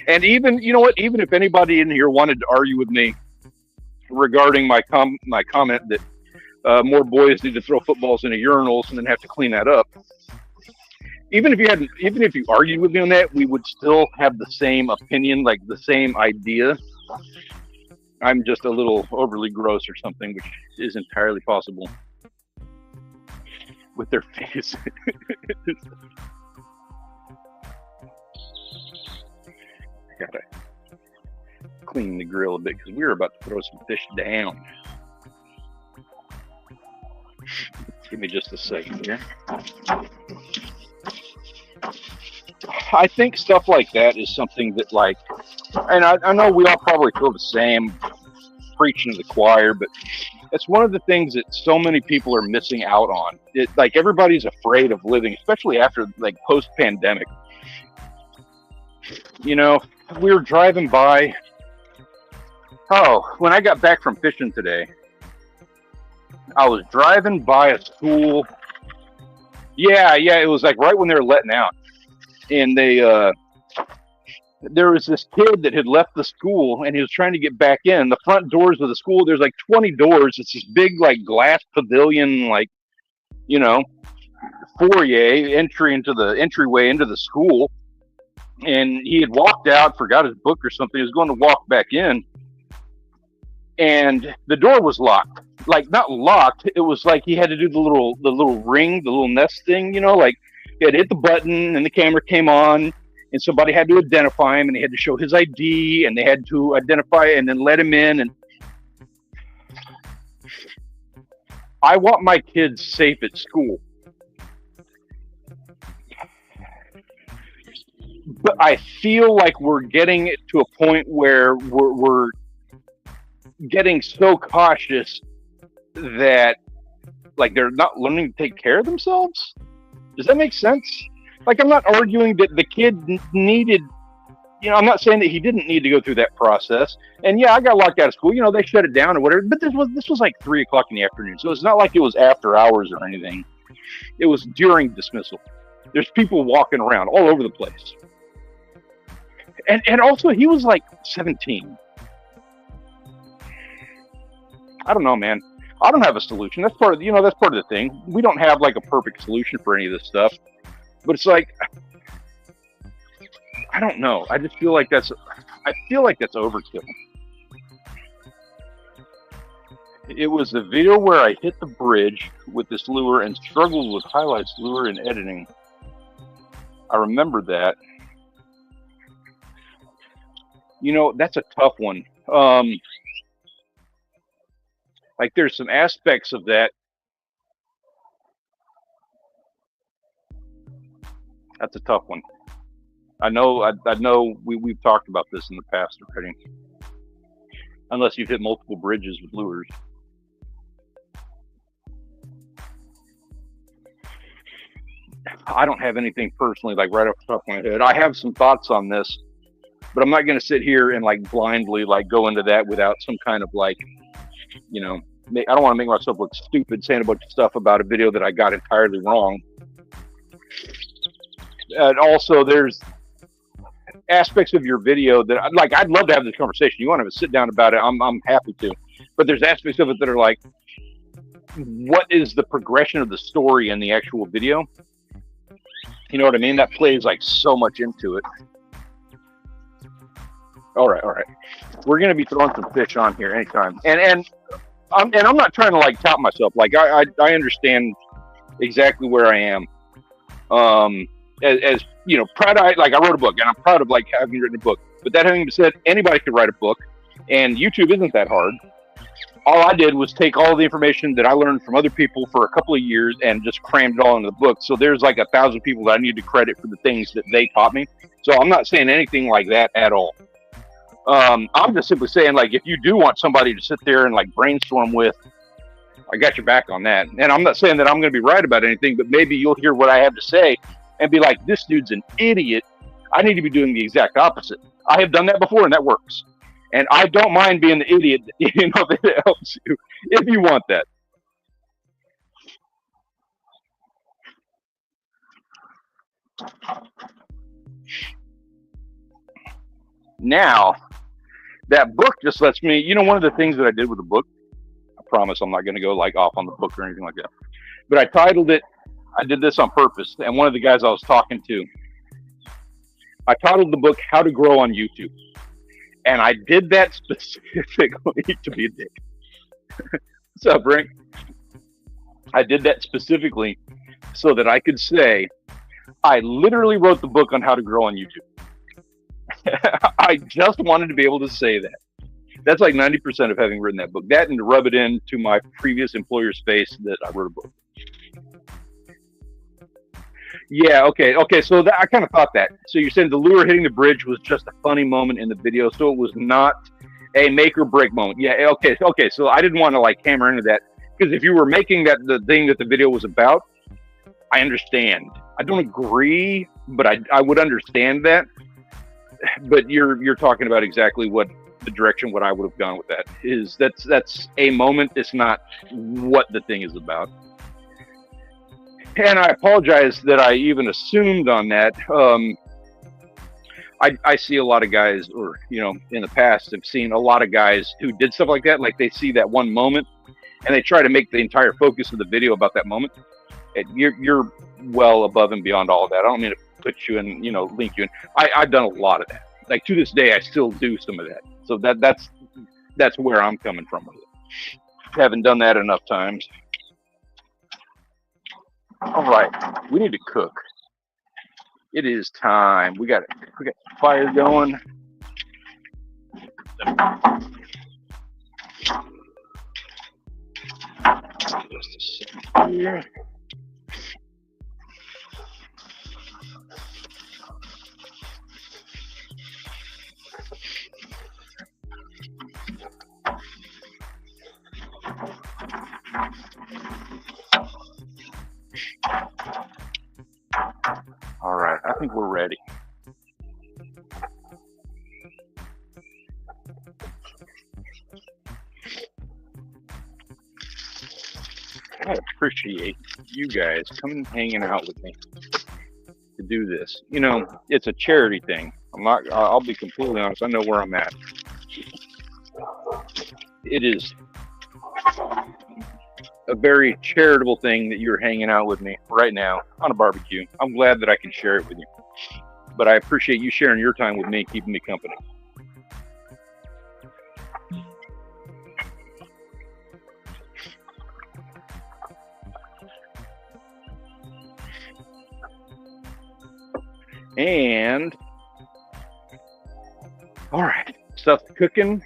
And even, you know what? Even if anybody in here wanted to argue with me regarding my comment that more boys need to throw footballs into urinals and then have to clean that up. Even if you argued with me on that, we would still have the same opinion, like the same idea. I'm just a little overly gross or something, which is entirely possible. With their face. I gotta clean the grill a bit because we were about to throw some fish down. Give me just a second here. I think stuff like that is something that, like, and I know we all probably feel the same, preaching to the choir, but it's one of the things that so many people are missing out on. Like, everybody's afraid of living, especially after, like, post-pandemic. You know, we were driving by. Oh, when I got back from fishing today, I was driving by a school. Yeah, it was like right when they were letting out. And there was this kid that had left the school and he was trying to get back in. The front doors of the school, there's like 20 doors. It's this big, like, glass pavilion, like, you know, foyer entryway into the school. And he had walked out, forgot his book or something. He was going to walk back in, and the door was locked. Like, not locked. It was like he had to do the little ring, the little nest thing, you know, like he had to hit the button and the camera came on and somebody had to identify him and they had to show his ID and they had to identify and then let him in. And I want my kids safe at school. But I feel like we're getting to a point where we're getting so cautious that, like, they're not learning to take care of themselves. Does that make sense? Like, I'm not arguing that the kid needed, you know, I'm not saying that he didn't need to go through that process. And yeah, I got locked out of school. You know, they shut it down or whatever. But this was like 3 o'clock in the afternoon. So it's not like it was after hours or anything. It was during dismissal. There's people walking around all over the place. And also, he was like 17. I don't know, man. I don't have a solution. That's part of the thing. We don't have like a perfect solution for any of this stuff. But it's like, I don't know. I just feel like that's overkill. It was the video where I hit the bridge with this lure and struggled with highlights, lure, and editing. I remember that. You know, that's a tough one. Like, there's some aspects of that. That's a tough one. I know we've talked about this in the past already. Unless you've hit multiple bridges with lures. I don't have anything personally, like, right off the top of my head. I have some thoughts on this, but I'm not going to sit here and, like, blindly, like, go into that without some kind of, like, you know, I don't want to make myself look stupid saying a bunch of stuff about a video that I got entirely wrong. And also, there's aspects of your video that, like, I'd love to have this conversation. You want to have a sit down about it, I'm happy to. But there's aspects of it that are like, what is the progression of the story in the actual video? You know what I mean? That plays, like, so much into it. All right. We're going to be throwing some fish on here anytime. And I'm not trying to, like, tout myself. Like, I understand exactly where I am. As you know, proud. I wrote a book, and I'm proud of, like, having written a book. But that having been said, anybody could write a book, and YouTube isn't that hard. All I did was take all the information that I learned from other people for a couple of years and just crammed it all into the book. So there's like 1,000 people that I need to credit for the things that they taught me. So I'm not saying anything like that at all. I'm just simply saying, like, if you do want somebody to sit there and, like, brainstorm with, I got your back on that. And I'm not saying that I'm going to be right about anything, but maybe you'll hear what I have to say and be like, this dude's an idiot. I need to be doing the exact opposite. I have done that before, and that works. And I don't mind being the idiot, you know, that helps you if you want that. Now, that book just lets me, one of the things that I did with the book, I promise I'm not going to go like off on the book or anything like that, but I titled it, I did this on purpose. And one of the guys I was talking to, I titled the book, How to Grow on YouTube. And I did that specifically to be a dick. What's up, Rick? I did that specifically so that I could say, I literally wrote the book on how to grow on YouTube. I just wanted to be able to say that. That's like 90% of having written that book. That and to rub it into my previous employer's face that I wrote a book. Yeah, okay. So I kind of thought that. So you're saying the lure hitting the bridge was just a funny moment in the video, so it was not a make or break moment. Yeah, okay. So I didn't want to like hammer into that, because if you were making that the thing that the video was about, I understand. I don't agree, but I would understand that. But you're talking about exactly what the direction what I would have gone with that is. That's a moment. It's not what the thing is about. And I apologize that I even assumed on that. I see a lot of guys, or in the past, I've seen a lot of guys who did stuff like that. Like they see that one moment, and they try to make the entire focus of the video about that moment. And you're well above and beyond all of that. I don't mean to put you in, link you in. I've done a lot of that. Like to this day, I still do some of that. So that's where I'm coming from with it. Haven't done that enough times. All right, we need to cook. It is time. We got fire going. Just a second here. All right, I think we're ready. I appreciate you guys coming and hanging out with me to do this. It's a charity thing. I'll be completely honest. I know where I'm at. It is a very charitable thing that you're hanging out with me right now on a barbecue. I'm glad that I can share it with you. But I appreciate you sharing your time with me, keeping me company. And all right, stuff's cooking.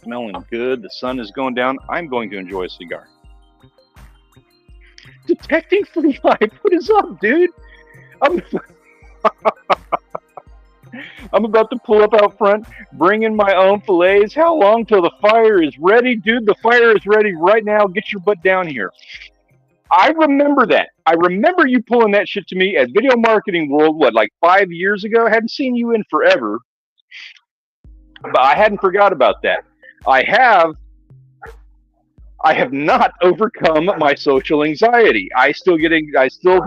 Smelling good. The sun is going down. I'm going to enjoy a cigar. Detecting free life. What is up, dude? I'm about to pull up out front, bring in my own fillets. How long till the fire is ready? Dude, the fire is ready right now. Get your butt down here. I remember that. I remember you pulling that shit to me at Video Marketing World, like 5 years ago? I hadn't seen you in forever, but I hadn't forgot about that. I have not overcome my social anxiety. I still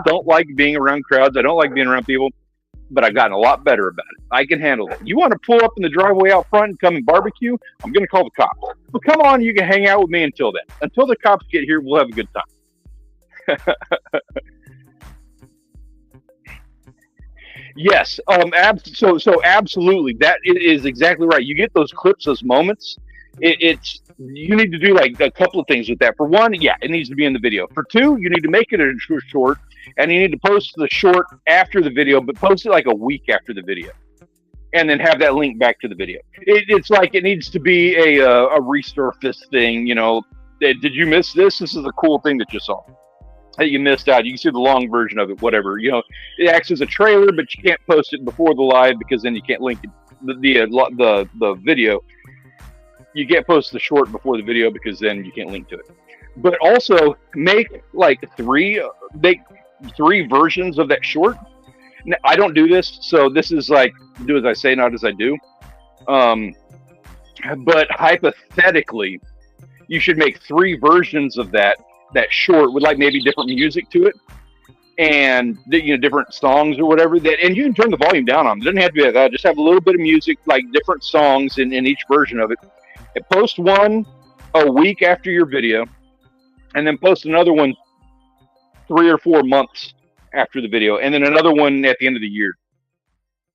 don't like being around crowds. I don't like being around people, but I've gotten a lot better about it. I can handle it. You want to pull up in the driveway out front and come and barbecue? I'm going to call the cops. But come on, you can hang out with me until then. Until the cops get here, we'll have a good time. Yes. So absolutely. That is exactly right. You get those clips, those moments. You need to do like a couple of things with that. For one, yeah, it needs to be in the video. For two, you need to make it a short, and you need to post the short after the video, but post it like a week after the video, and then have that link back to the video. It's like it needs to be a resurface thing. Did you miss this? This is a cool thing that you saw. Hey, you missed out. You can see the long version of it. Whatever. It acts as a trailer, but you can't post it before the live because then you can't link it. The video. You can't post the short before the video because then you can't link to it. But also make three versions of that short. Now, I don't do this, so this is like do as I say, not as I do. But hypothetically, you should make 3 versions of that short with maybe different music to it, and different songs or whatever that, and you can turn the volume down on it. It doesn't have to be like that. Just have a little bit of music, like different songs in each version of it. And post one a week after your video, and then post another one 3 or 4 months after the video, and then another one at the end of the year.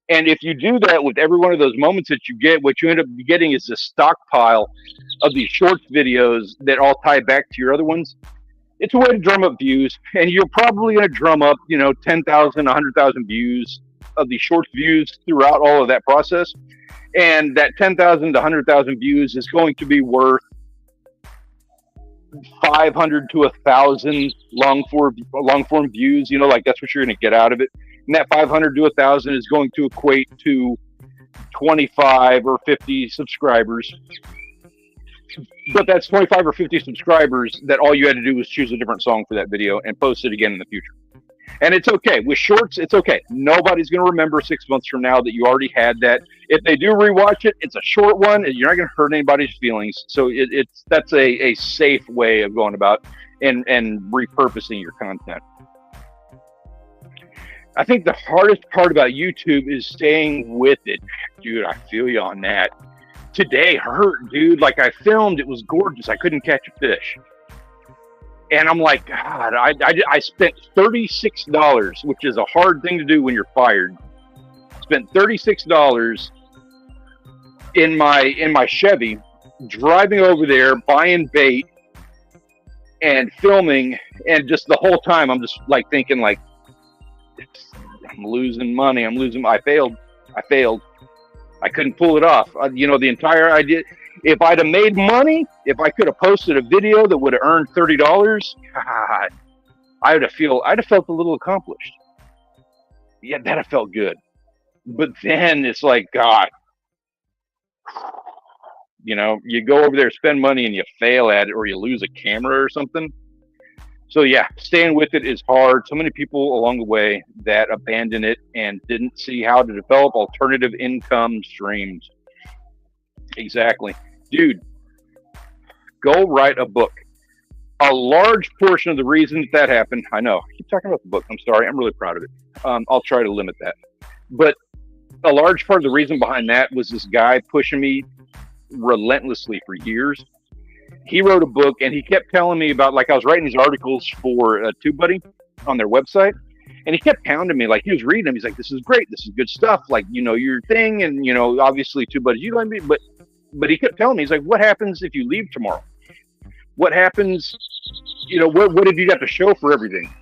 And if you do that with every one of those moments that you get, what you end up getting is a stockpile of these shorts videos that all tie back to your other ones. It's a way to drum up views, and you're probably going to drum up, 10,000, 100,000 views of these short views throughout all of that process. And that 10,000 to 100,000 views is going to be worth 500 to 1,000 long form views. Like that's what you're going to get out of it. And that 500 to 1,000 is going to equate to 25 or 50 subscribers. But that's 25 or 50 subscribers that all you had to do was choose a different song for that video and post it again in the future. And it's okay. With shorts, it's okay. Nobody's going to remember 6 months from now that you already had that. If they do rewatch it, it's a short one, and you're not going to hurt anybody's feelings. So that's a safe way of going about and repurposing your content. I think the hardest part about YouTube is staying with it. Dude, I feel you on that. Today hurt, dude. Like I filmed, it was gorgeous. I couldn't catch a fish. And I'm like, God, I spent $36, which is a hard thing to do when you're fired. Spent $36 in my Chevy, driving over there, buying bait, and filming. And just the whole time, I'm just like thinking, like, I'm losing money. I failed. I couldn't pull it off. The entire idea. If I'd have made money, if I could have posted a video that would have earned $30, God, I'd have felt a little accomplished. Yeah, that'd have felt good. But then it's like, God, you go over there, spend money, and you fail at it, or you lose a camera or something. So yeah, staying with it is hard. So many people along the way that abandon it and didn't see how to develop alternative income streams. Exactly. Dude, go write a book. A large portion of the reason that happened, I know, I keep talking about the book. I'm sorry. I'm really proud of it. I'll try to limit that. But a large part of the reason behind that was this guy pushing me relentlessly for years. He wrote a book, and he kept telling me about, like, I was writing these articles for TubeBuddy on their website, and he kept pounding me, like, he was reading them. He's like, this is great. This is good stuff. Like, your thing, and, obviously TubeBuddy, you like me, but he kept telling me, he's like, what happens if you leave tomorrow? What happens, what did you have to show for everything?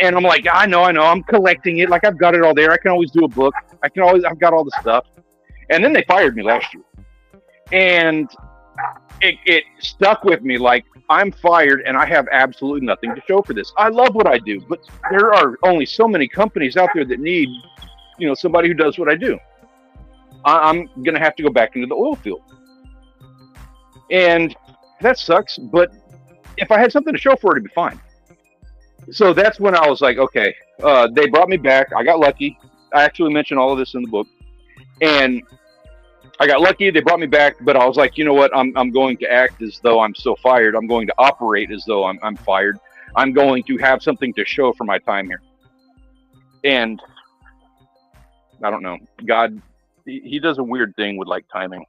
And I'm like, I know, I'm collecting it. Like, I've got it all there. I can always do a book. I've got all the stuff. And then they fired me last year. And it stuck with me, like, I'm fired and I have absolutely nothing to show for this. I love what I do, but there are only so many companies out there that need, somebody who does what I do. I'm going to have to go back into the oil field. And that sucks, but if I had something to show for it, it'd be fine. So that's when I was like, okay, they brought me back. I got lucky. I actually mentioned all of this in the book. And I got lucky. They brought me back, but I was like, you know what? I'm going to act as though I'm still fired. I'm going to operate as though I'm fired. I'm going to have something to show for my time here. And I don't know. God, he does a weird thing with, like, timing.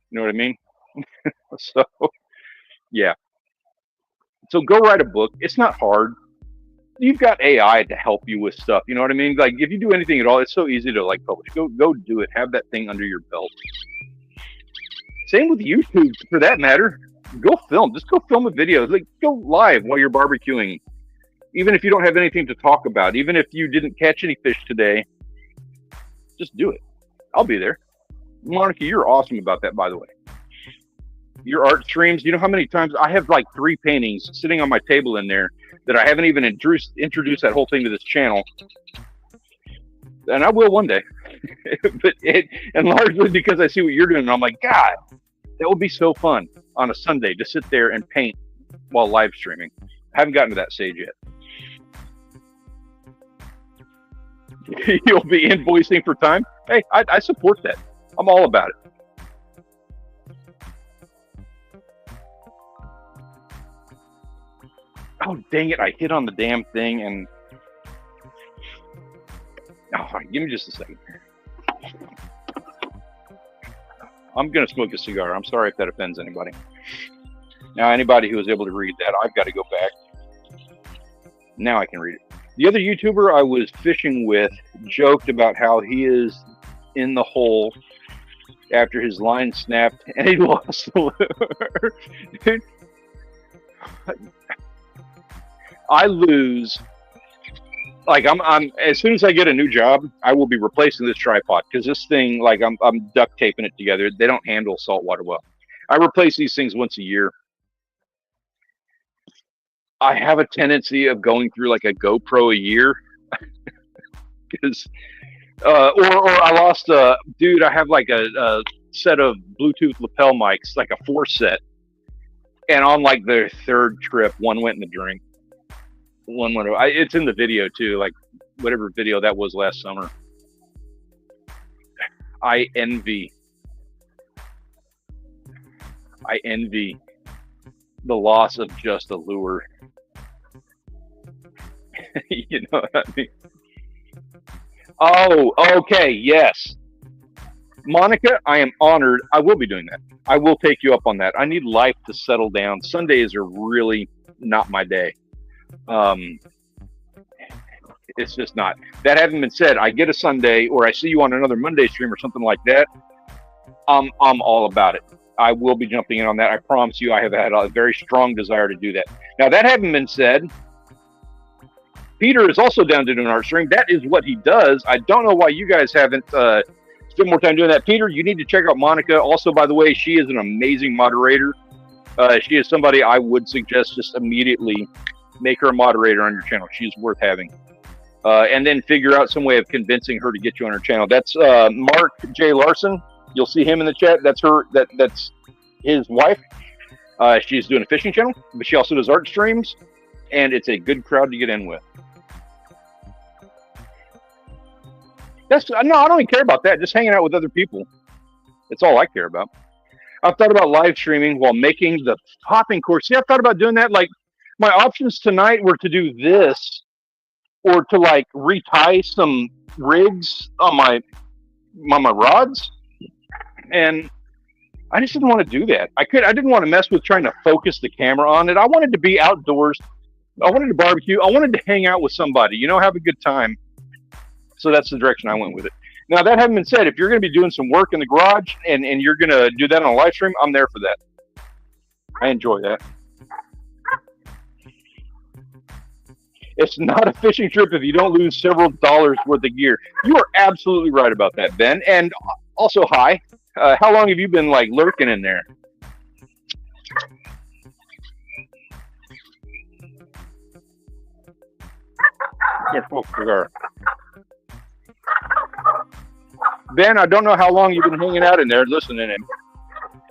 You know what I mean? So, yeah. So go write a book. It's not hard. You've got AI to help you with stuff. You know what I mean? Like, if you do anything at all, it's so easy to, like, publish. Go do it. Have that thing under your belt. Same with YouTube, for that matter. Go film. Just go film a video. Like, go live while you're barbecuing. Even if you don't have anything to talk about. Even if you didn't catch any fish today, just do it. I'll be there. Monica, you're awesome about that, by the way. Your art streams, you know how many times I have, like, 3 paintings sitting on my table in there that I haven't even introduced that whole thing to this channel. And I will one day. And largely because I see what you're doing, and I'm like, God, that would be so fun on a Sunday to sit there and paint while live streaming. I haven't gotten to that stage yet. You'll be invoicing for time. Hey, I support that. I'm all about it. Oh, dang it. I hit on the damn thing, and Oh, give me just a second. I'm going to smoke a cigar. I'm sorry if that offends anybody. Now, anybody who was able to read that, I've got to go back. Now I can read it. The other YouTuber I was fishing with joked about how he is in the hole after his line snapped and he lost the lure. Dude, I lose. Like I'm as soon as I get a new job, I will be replacing this tripod because this thing, like I'm duct taping it together. They don't handle salt water well. I replace these things once a year. I have a tendency of going through like a GoPro a year because, or I lost a dude. I have like a set of Bluetooth lapel mics, like a 4-set, and on like their third trip, one went in the drink. One went. It's in the video too, like whatever video that was last summer. I envy the loss of just a lure. You know what I mean? Oh, okay, yes. Monica, I am honored. I will be doing that. I will take you up on that. I need life to settle down. Sundays are really not my day. It's just not. That having been said, I get a Sunday or I see you on another Monday stream or something like that. I'm all about it. I will be jumping in on that. I promise you, I have had a very strong desire to do that. Now, that having been said, Peter is also down to do an art stream. That is what he does. I don't know why you guys haven't spent more time doing that. Peter, you need to check out Monica. Also, by the way, she is an amazing moderator. She is somebody I would suggest just immediately make her a moderator on your channel. She's worth having. And then figure out some way of convincing her to get you on her channel. That's Mark J. Larson. You'll see him in the chat. That's her. That's his wife. She's doing a fishing channel, but she also does art streams, and it's a good crowd to get in with. No, I don't even care about that. Just hanging out with other people. That's all I care about. I've thought about live streaming while making the popping course. See, I've thought about doing that. Like, my options tonight were to do this or to, like, retie some rigs on my rods. And I just didn't want to do that. I didn't want to mess with trying to focus the camera on it. I wanted to be outdoors. I wanted to barbecue. I wanted to hang out with somebody, have a good time. So that's the direction I went with it. Now, that having been said, if you're going to be doing some work in the garage and you're going to do that on a live stream, I'm there for that. I enjoy that. It's not a fishing trip if you don't lose several dollars worth of gear. You are absolutely right about that, Ben. And also, hi. How long have you been, like, lurking in there? Ben, I don't know how long you've been hanging out in there listening in.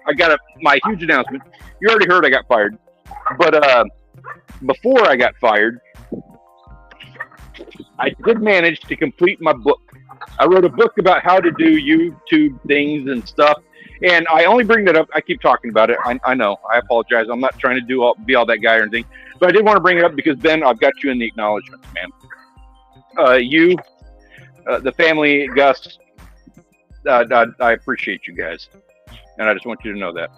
I got my huge announcement. You already heard I got fired. But before I got fired, I did manage to complete my book. I wrote a book about how to do YouTube things and stuff. And I only bring that up. I keep talking about it. I know. I apologize. I'm not trying to be all that guy or anything. But I did want to bring it up because, Ben, I've got you in the acknowledgments, man. You, the family, Gus, I appreciate you guys. And I just want you to know that.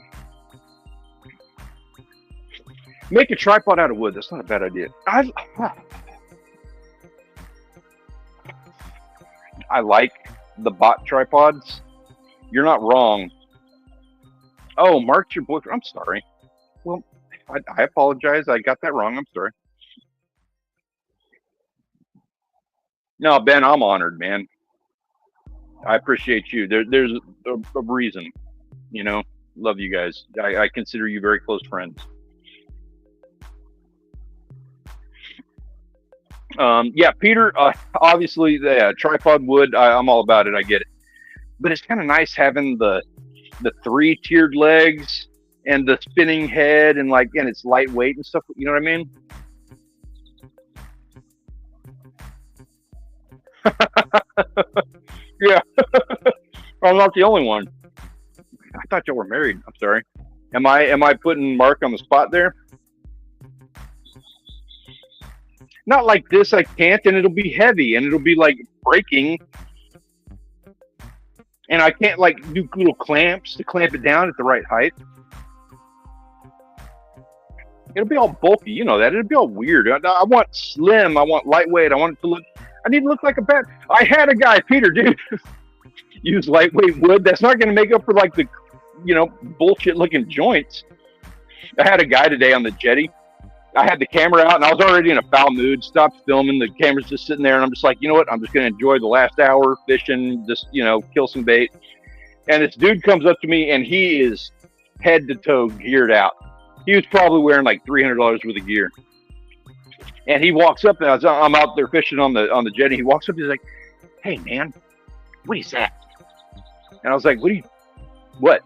Make a tripod out of wood. That's not a bad idea. I like the bot tripods. You're not wrong. Oh, Mark's your boyfriend. I'm sorry. Well, I apologize. I got that wrong. I'm sorry. No, Ben, I'm honored, man. I appreciate you. There's a reason, Love you guys. I consider you very close friends. Yeah, Peter, obviously the tripod wood, I'm all about it. I get it. But it's kind of nice having the 3-tiered legs and the spinning head and it's lightweight and stuff. You know what I mean? Yeah. I'm not the only one. I thought y'all were married. I'm sorry. Am I putting Mark on the spot there? Not like this, I can't, and it'll be heavy, and it'll be like breaking, and I can't like do little clamps to clamp it down at the right height. It'll be all bulky, you know that. It'll be all weird. I want slim. I want lightweight. I want it to look. I need to look like a bat. I had a guy, Peter, dude, use lightweight wood. That's not going to make up for like the, bullshit looking joints. I had a guy today on the jetty. I had the camera out and I was already in a foul mood. Stopped filming. The camera's just sitting there, and I'm just like, you know what? I'm just going to enjoy the last hour fishing. Just kill some bait. And this dude comes up to me, and he is head to toe geared out. He was probably wearing like $300 worth of gear. And he walks up, and I'm out there fishing on the jetty. He walks up, he's like, "Hey man, what is that?" And I was like, what?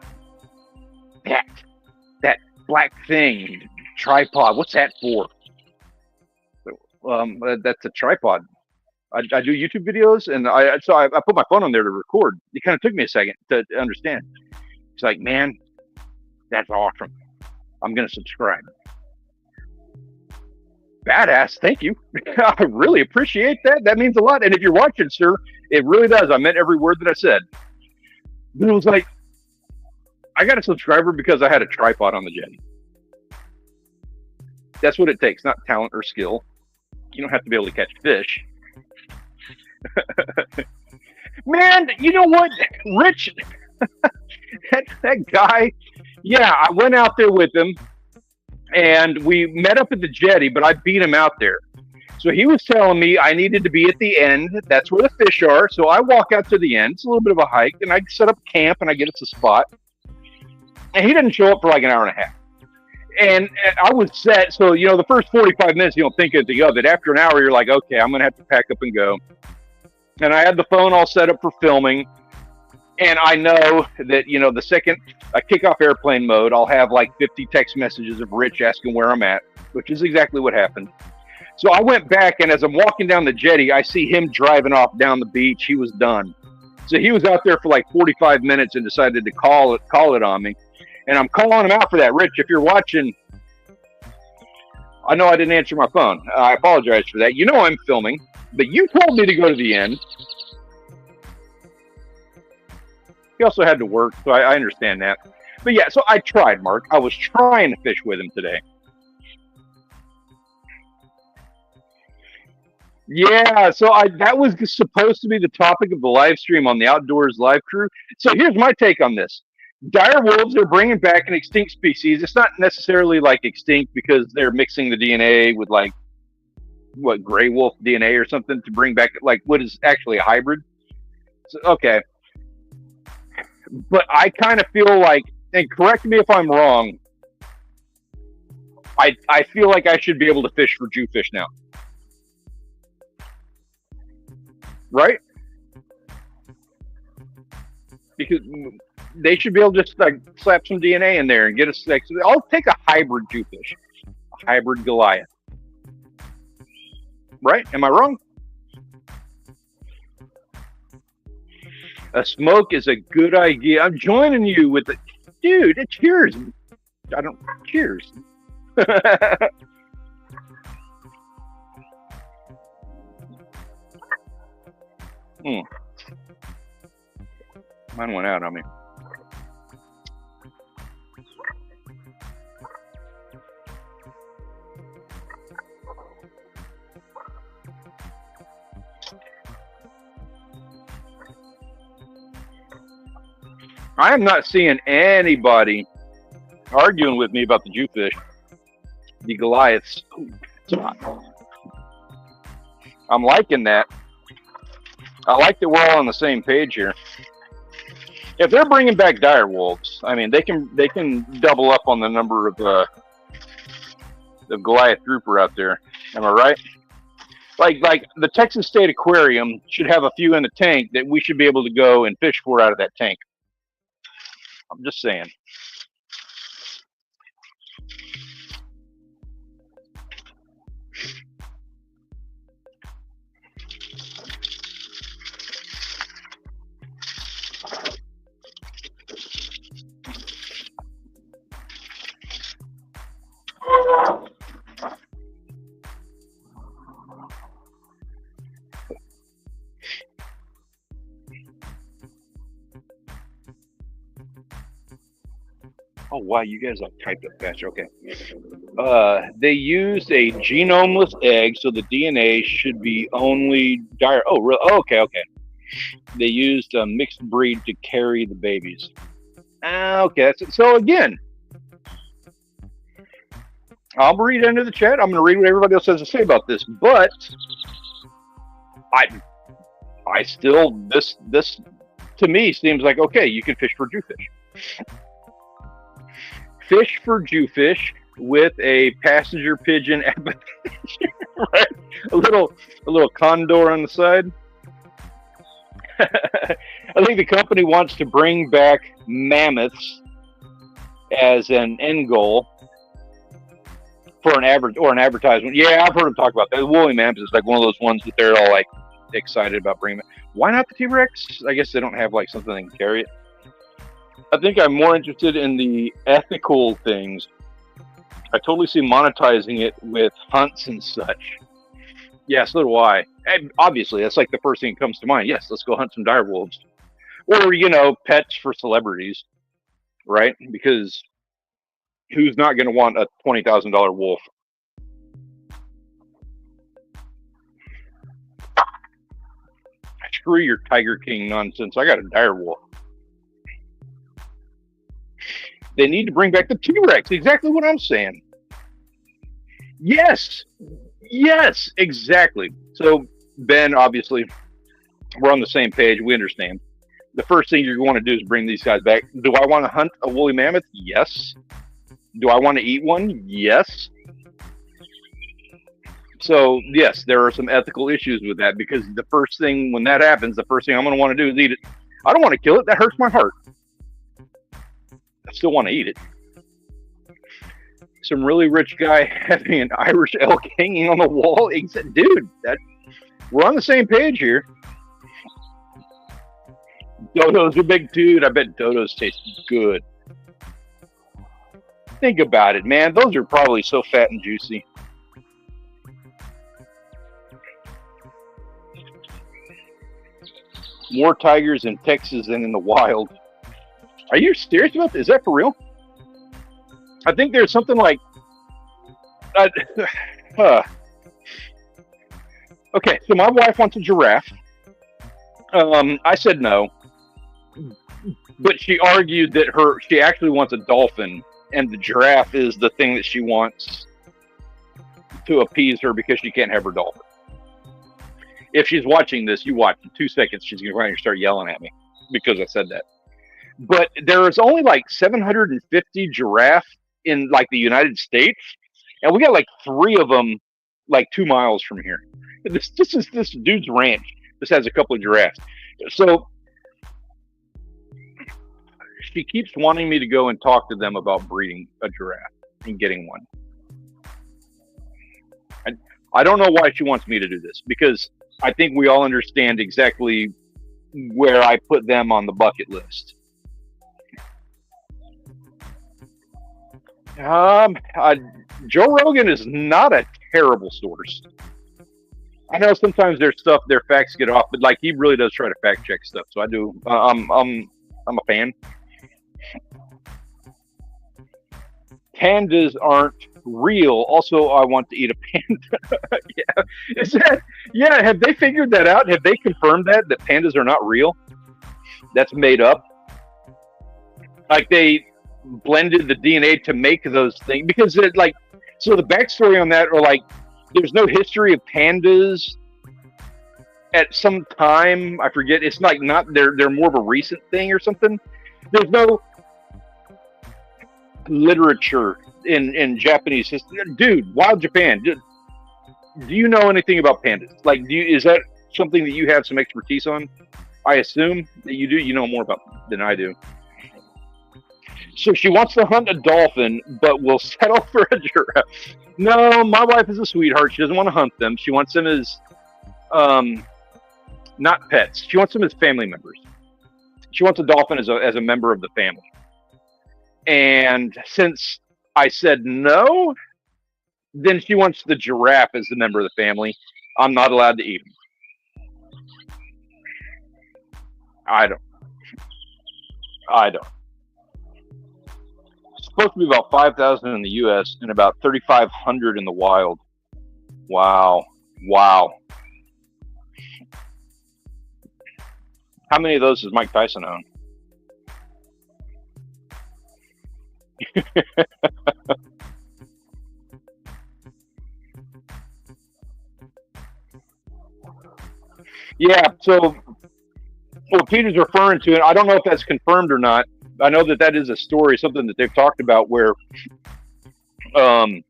That black thing, tripod. What's that for? That's a tripod. I do YouTube videos, and I put my phone on there to record. It kind of took me a second to understand. It's like, man, that's awesome. I'm going to subscribe. Badass. Thank you. I really appreciate that. That means a lot. And if you're watching, sir, it really does. I meant every word that I said. But it was like, I got a subscriber because I had a tripod on the jetty. That's what it takes, not talent or skill. You don't have to be able to catch fish. Man, you know what? Rich, that guy, yeah, I went out there with him, and we met up at the jetty, but I beat him out there. So he was telling me I needed to be at the end. That's where the fish are. So I walk out to the end. It's a little bit of a hike, and I set up camp, and I get us a spot. And he didn't show up for like an hour and a half. And I was set. So, the first 45 minutes, you don't think anything of it. After an hour, you're like, okay, I'm going to have to pack up and go. And I had the phone all set up for filming. And I know that, the second I kick off airplane mode, I'll have like 50 text messages of Rich asking where I'm at, which is exactly what happened. So I went back, and as I'm walking down the jetty, I see him driving off down the beach. He was done. So he was out there for like 45 minutes and decided to call it on me. And I'm calling him out for that. Rich, if you're watching, I know I didn't answer my phone. I apologize for that. I'm filming, but you told me to go to the end. He also had to work, so I understand that. But yeah, so I tried, Mark. I was trying to fish with him today. Yeah, so that was supposed to be the topic of the live stream on the Outdoors Live Crew. So here's my take on this. Dire wolves are bringing back an extinct species. It's not necessarily like extinct because they're mixing the DNA with like, gray wolf DNA or something to bring back like what is actually a hybrid. So, okay. But I kind of feel like, and correct me if I'm wrong, I feel like I should be able to fish for Jewfish now. Right? Because they should be able to just like slap some DNA in there and get us like, I'll take a hybrid Jewfish, a hybrid Goliath. Right? Am I wrong? A smoke is a good idea. I'm joining you with it. Dude, cheers. Cheers. Mine went out on me. I am not seeing anybody arguing with me about the Jewfish, the Goliaths. I'm liking that. I like that we're all on the same page here. If they're bringing back dire wolves, I mean, they can double up on the number of the Goliath grouper out there. Am I right? Like the Texas State Aquarium should have a few in the tank that we should be able to go and fish for out of that tank. I'm just saying. Oh wow, you guys like typed up faster. Okay. They used a genomeless egg, so the DNA should be only dire. Oh, really? Oh, okay, okay. They used a mixed breed to carry the babies. Okay, so again, I'll read into the chat. I'm going to read what everybody else has to say about this, but I, I still this to me seems like okay. You can fish for Jewfish. Fish for Jewfish with a passenger pigeon appetizer, right? A little condor on the side. I think the company wants to bring back mammoths as an end goal for an advertisement. Yeah, I've heard them talk about that. The woolly mammoth is like one of those ones that they're all like excited about bringing. Why not the T-Rex? I guess they don't have like something that can carry it. I think I'm more interested in the ethical things. I totally see monetizing it with hunts and such. Yeah, so do I. And obviously, that's like the first thing that comes to mind. Yes, let's go hunt some dire wolves. Or, pets for celebrities, right? Because who's not going to want a $20,000 wolf? Screw your Tiger King nonsense. I got a dire wolf. They need to bring back the T-Rex. Exactly what I'm saying. Yes. Yes, exactly. So, Ben, obviously, we're on the same page. We understand. The first thing you're going to do is bring these guys back. Do I want to hunt a woolly mammoth? Yes. Do I want to eat one? Yes. So, yes, there are some ethical issues with that because the first thing, when that happens, the first thing I'm going to want to do is eat it. I don't want to kill it. That hurts my heart. I still want to eat it. Some really rich guy having an Irish elk hanging on the wall. He said, dude, we're on the same page here. Dodos are big, dude. I bet dodos taste good. Think about it, man. Those are probably so fat and juicy. More tigers in Texas than in the wild. Are you serious about this? Is that for real? I think there's something like... Okay, so my wife wants a giraffe. I said no. But she argued that she actually wants a dolphin, and the giraffe is the thing that she wants to appease her because she can't have her dolphin. If she's watching this, you watch. In 2 seconds, she's going to start yelling at me because I said that. But there is only like 750 giraffe in like the United States, and we got like 3 of them like 2 miles from here. This is this dude's ranch. This has a couple of giraffes. So she keeps wanting me to go and talk to them about breeding a giraffe and getting one. And I don't know why she wants me to do this because I think we all understand exactly where I put them on the bucket list. Joe Rogan is not a terrible source. I know sometimes their facts get off, but like he really does try to fact check stuff. So I do. I'm a fan. Pandas aren't real. Also, I want to eat a panda. Yeah, is that? Yeah, have they figured that out? Have they confirmed that pandas are not real? That's made up. Like they blended the DNA to make those things because it like. So the backstory on that are like, there's no history of pandas at some time. I forget. It's like not they're more of a recent thing or something. There's no literature in Japanese history. Dude, Wild Japan. Do you know anything about pandas? Like, is that something that you have some expertise on? I assume that you do. You know more about than I do. So she wants to hunt a dolphin, but will settle for a giraffe. No, my wife is a sweetheart. She doesn't want to hunt them. She wants them as, not pets. She wants them as family members. She wants a dolphin as a member of the family. And since I said no, then she wants the giraffe as a member of the family. I'm not allowed to eat them. I don't. supposed to be about 5,000 in the U.S. and about 3,500 in the wild. Wow. Wow. How many of those does Mike Tyson own? Yeah, so what Peter's referring to, and I don't know if that's confirmed or not. I know that that is a story, something that they've talked about where, um,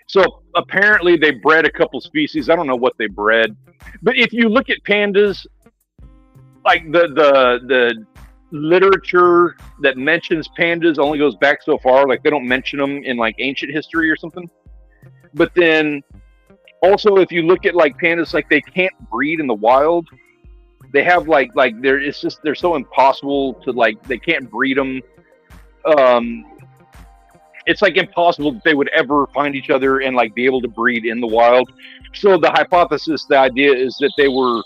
so apparently they bred a couple species. I don't know what they bred, but if you look at pandas, like the literature that mentions pandas only goes back so far. Like they don't mention them in like ancient history or something. But then also, if you look at like pandas, like they can't breed in the wild. They have like they're it's just they're so impossible to like they can't breed them. Um, it's like impossible that they would ever find each other and like be able to breed in the wild. So the hypothesis, the idea is that they were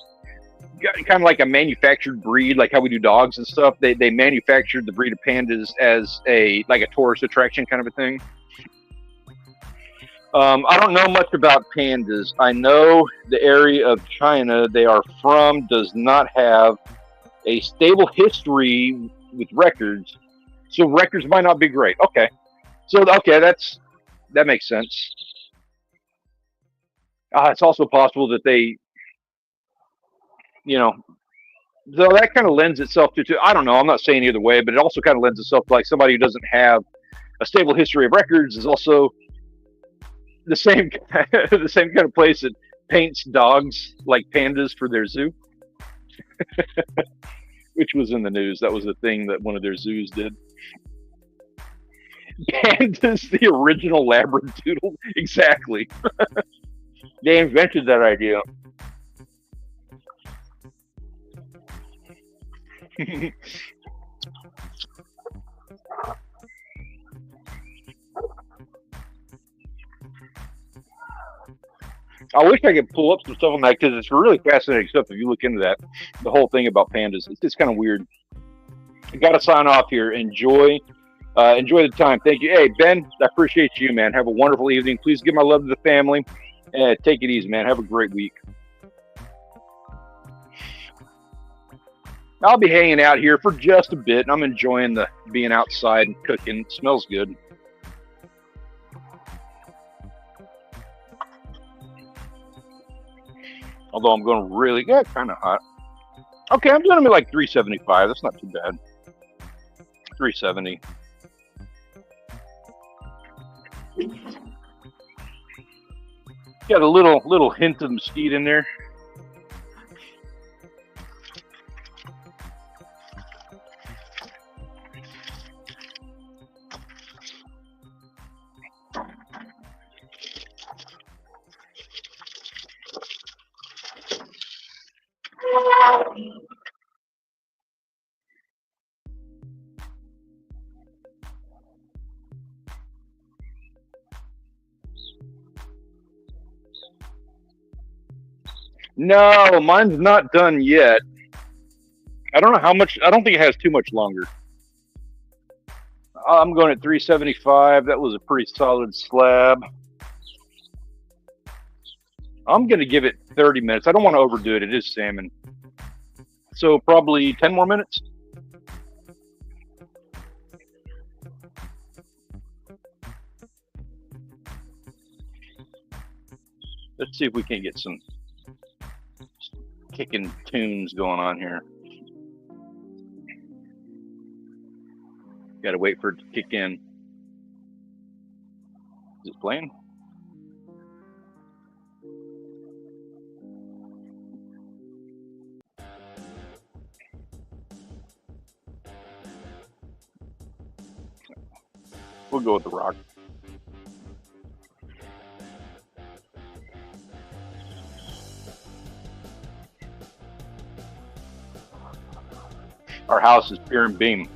kind of like a manufactured breed, like how we do dogs and stuff. They manufactured the breed of pandas as a like a tourist attraction kind of a thing. I don't know much about pandas. I know the area of China they are from does not have a stable history with records, so records might not be great. Okay, so okay, that makes sense. It's also possible that they, you know, so that kind of lends itself to. I don't know. I'm not saying either way, but it also kind of lends itself to like somebody who doesn't have a stable history of records is also the same the same kind of place that paints dogs like pandas for their zoo, which was in the news. That was the thing that one of their zoos did. Pandas, the original labradoodle, exactly. They invented that idea. I wish I could pull up some stuff on that because it's really fascinating stuff. If you look into that, the whole thing about pandas, it's just kind of weird. I got to sign off here. Enjoy the time. Thank you. Hey Ben, I appreciate you, man. Have a wonderful evening. Please give my love to the family. Take it easy, man. Have a great week. I'll be hanging out here for just a bit. I'm enjoying the being outside and cooking. It smells good. Although I'm going really good, kind of hot. Okay, I'm doing it like 375. That's not too bad. 370. Got a little hint of mesquite in there. No, mine's not done yet. I don't know how much. I don't think it has too much longer. I'm going at 375. That was a pretty solid slab. I'm going to give it 30 minutes. I don't want to overdo it. It is salmon. So probably 10 more minutes. Let's see if we can get some kicking tunes going on here. Got to wait for it to kick in. Is it playing? We'll go with the rock. Our house is pier and beam.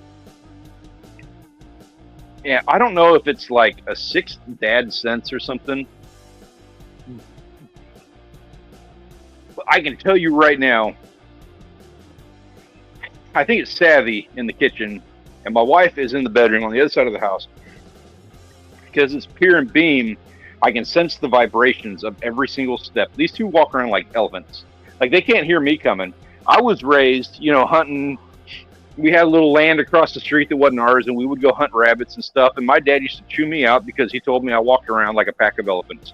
Yeah, I don't know if it's like a sixth dad sense or something. But I can tell you right now, I think it's Savvy in the kitchen, and my wife is in the bedroom on the other side of the house. because it's peer and beam. I can sense the vibrations of every single step. These two walk around like elephants. Like they can't hear me coming. I was raised, hunting. We had a little land across the street that wasn't ours, and we would go hunt rabbits and stuff. And my dad used to chew me out because he told me I walked around like a pack of elephants.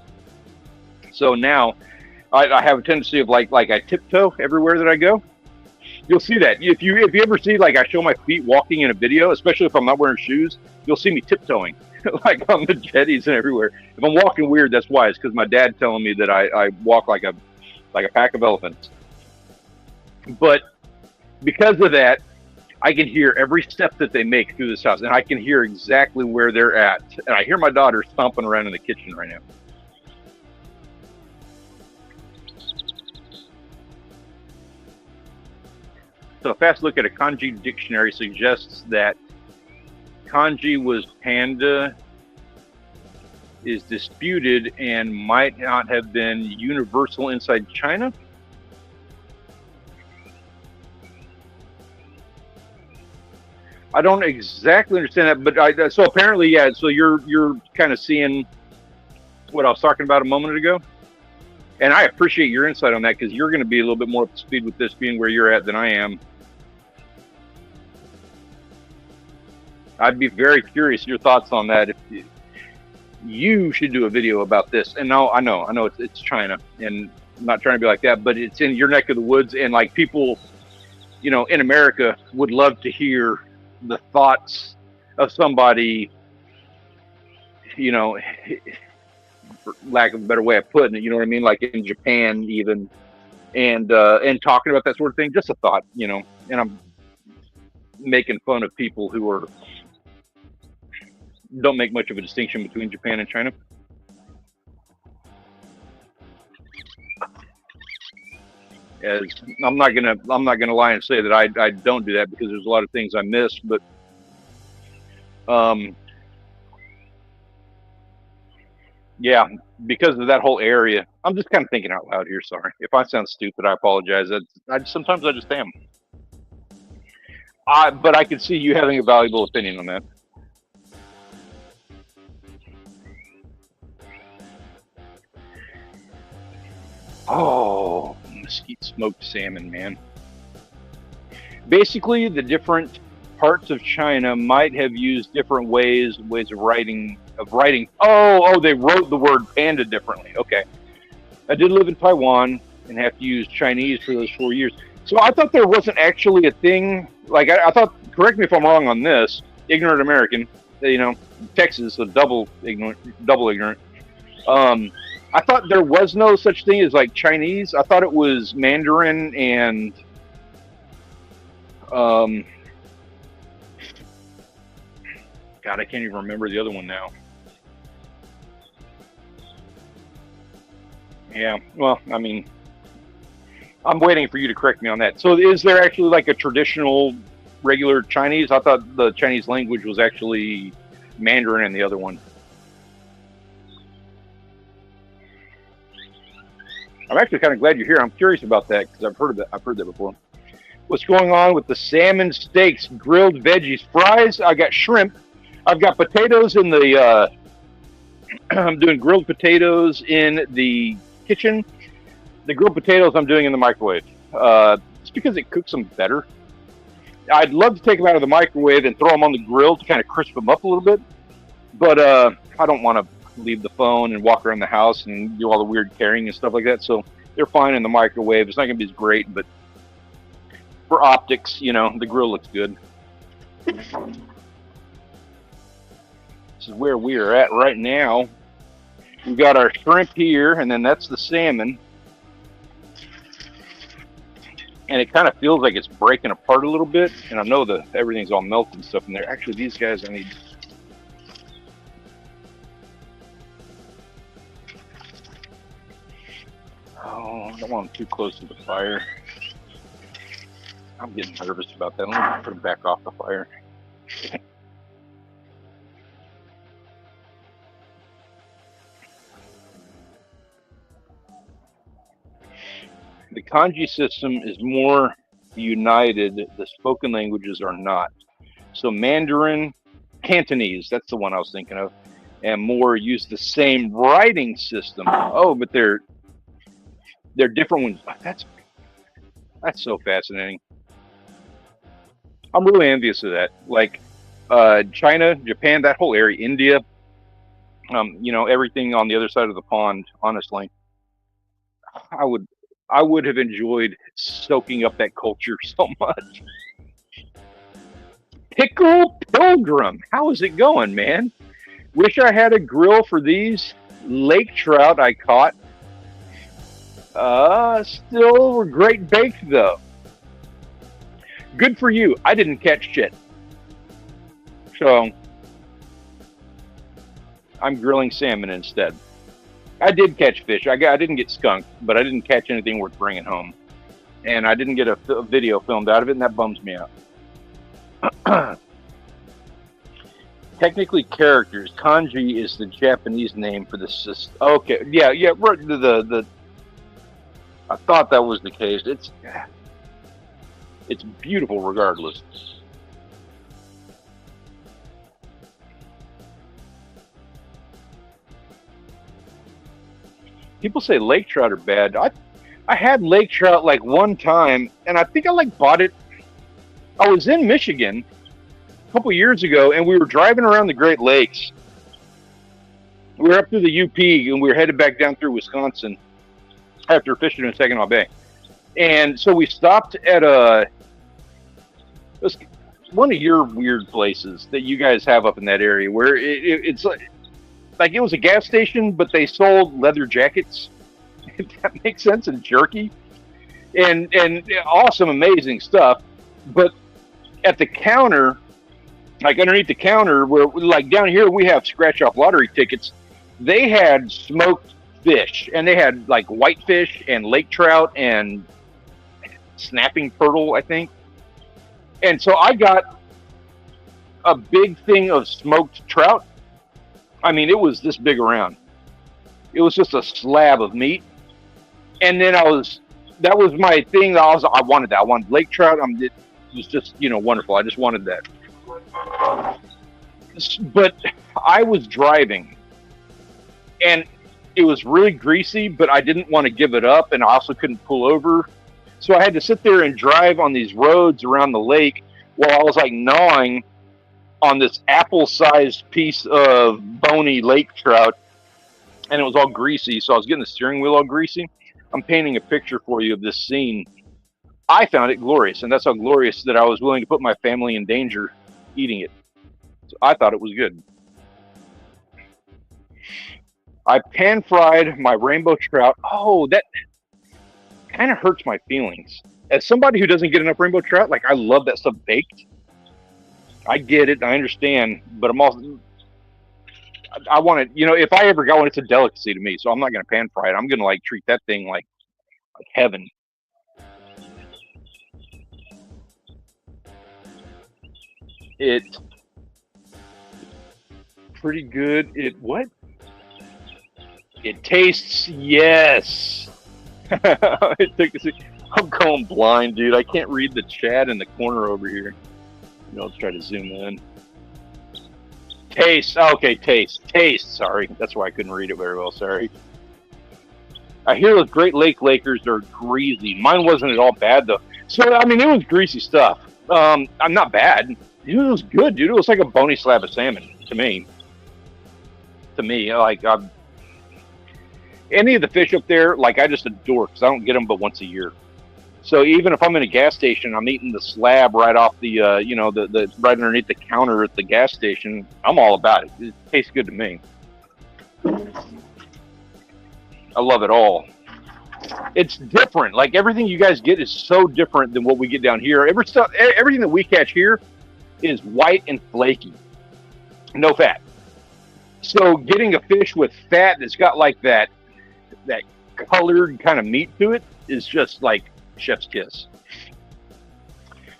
So now I have a tendency of like I tiptoe everywhere that I go. You'll see that if you ever see like I show my feet walking in a video, especially if I'm not wearing shoes, you'll see me tiptoeing like on the jetties and everywhere. If I'm walking weird, that's why. It's because my dad telling me that I walk like a pack of elephants. But because of that, I can hear every step that they make through this house, and I can hear exactly where they're at. And I hear my daughter stomping around in the kitchen right now. So a fast look at a kanji dictionary suggests that kanji was panda is disputed and might not have been universal inside China. I don't exactly understand that, but so apparently, yeah. So you're kind of seeing what I was talking about a moment ago, and I appreciate your insight on that because you're going to be a little bit more up to speed with this being where you're at than I am. I'd be very curious your thoughts on that. If you should do a video about this, and no, I know it's China, and I'm not trying to be like that, but it's in your neck of the woods, and like people, in America would love to hear the thoughts of somebody, for lack of a better way of putting it, you know what I mean? Like in Japan even, and talking about that sort of thing, just a thought, and I'm making fun of people who don't make much of a distinction between Japan and China. As I'm not gonna lie and say that I don't do that because there's a lot of things I miss, but yeah, because of that whole area, I'm just kind of thinking out loud here. Sorry if I sound stupid. I apologize. Sometimes I just am. But I can see you having a valuable opinion on that. Oh, mesquite smoked salmon, man. Basically, the different parts of China might have used different ways of writing. Oh, they wrote the word panda differently. Okay. I did live in Taiwan and have to use Chinese for those 4 years. So I thought there wasn't actually a thing. Like, I thought, correct me if I'm wrong on this, ignorant American, Texas, so double ignorant. I thought there was no such thing as like Chinese. I thought it was Mandarin and God, I can't even remember the other one now. Yeah, well, I mean, I'm waiting for you to correct me on that. So is there actually like a traditional regular Chinese? I thought the Chinese language was actually Mandarin and the other one. I'm actually kind of glad you're here. I'm curious about that because I've heard that before. What's going on with the salmon steaks, grilled veggies, fries? I got shrimp. I've got potatoes in the. I'm doing grilled potatoes in the kitchen. The grilled potatoes I'm doing in the microwave. Just because it cooks them better. I'd love to take them out of the microwave and throw them on the grill to kind of crisp them up a little bit. But I don't want to leave the phone and walk around the house and do all the weird carrying and stuff like that. So they're fine in the microwave. It's not going to be as great, but for optics, the grill looks good. This is where we are at right now. We've got our shrimp here, and then that's the salmon. And it kind of feels like it's breaking apart a little bit. And I know that everything's all melted and stuff in there. Actually, these guys, I need... Oh, I don't want them too close to the fire. I'm getting nervous about that. Let me put them back off the fire. The kanji system is more united. The spoken languages are not. So Mandarin, Cantonese, that's the one I was thinking of. and more use the same writing system. Oh, but they're different ones. That's so fascinating. I'm really envious of that. Like China, Japan, that whole area, India, everything on the other side of the pond. Honestly, I would I would have enjoyed soaking up that culture so much. Pickle Pilgrim, how is it going, man? Wish I had a grill for these lake trout I caught. Still were great baked though. Good for you. I didn't catch shit, so I'm grilling salmon instead. I did catch fish. I didn't get skunked, but I didn't catch anything worth bringing home, and I didn't get a video filmed out of it, and that bums me out. Technically, characters. Kanji is the Japanese name for the system. Okay, yeah. The I thought that was the case. It's beautiful regardless. People say lake trout are bad. I had lake trout like one time, and I think I like bought it. I was in Michigan a couple years ago, and we were driving around the Great Lakes. We were up through the UP, and we were headed back down through Wisconsin after fishing in Saginaw Bay. And so we stopped at one of your weird places that you guys have up in that area, where it's like it was a gas station, but they sold leather jackets. If that makes sense, and jerky, and awesome, amazing stuff. But at the counter, like underneath the counter, where like down here we have scratch off lottery tickets, they had smoked fish, and they had like whitefish and lake trout and snapping turtle, I think. And so I got a big thing of smoked trout. I mean, it was this big around. It was just a slab of meat. And then that was my thing. I wanted that. I wanted lake trout. It was just, wonderful. I just wanted that. But I was driving, and it was really greasy, but I didn't want to give it up, and I also couldn't pull over. So I had to sit there and drive on these roads around the lake while I was like gnawing on this apple-sized piece of bony lake trout, and it was all greasy, so I was getting the steering wheel all greasy. I'm painting a picture for you of this scene. I found it glorious, and that's how glorious that I was willing to put my family in danger eating it. So I thought it was good. I pan-fried my rainbow trout. Oh, that kind of hurts my feelings. As somebody who doesn't get enough rainbow trout, like I love that stuff baked. I get it, I understand, but I want it. If I ever got one, it's a delicacy to me, so I'm not going to pan fry it. I'm going to like treat that thing like heaven. It's pretty good. It tastes, yes. I'm going blind, dude. I can't read the chat in the corner over here. Let's try to zoom in. Taste. Okay, taste. Sorry, that's why I couldn't read it very well. Sorry. I hear those Great Lakers are greasy. Mine wasn't at all bad though. So I mean, it was greasy stuff. I'm not bad. It was good, dude. It was like a bony slab of salmon to me. Like any of the fish up there, like I just adore, because I don't get them but once a year. So even if I'm in a gas station, I'm eating the slab right off the the right underneath the counter at the gas station. I'm all about it. It tastes good to me. I love it all. It's different. Like everything you guys get is so different than what we get down here. Everything that we catch here is white and flaky, no fat. So getting a fish with fat that's got like that colored kind of meat to it is just like chef's kiss.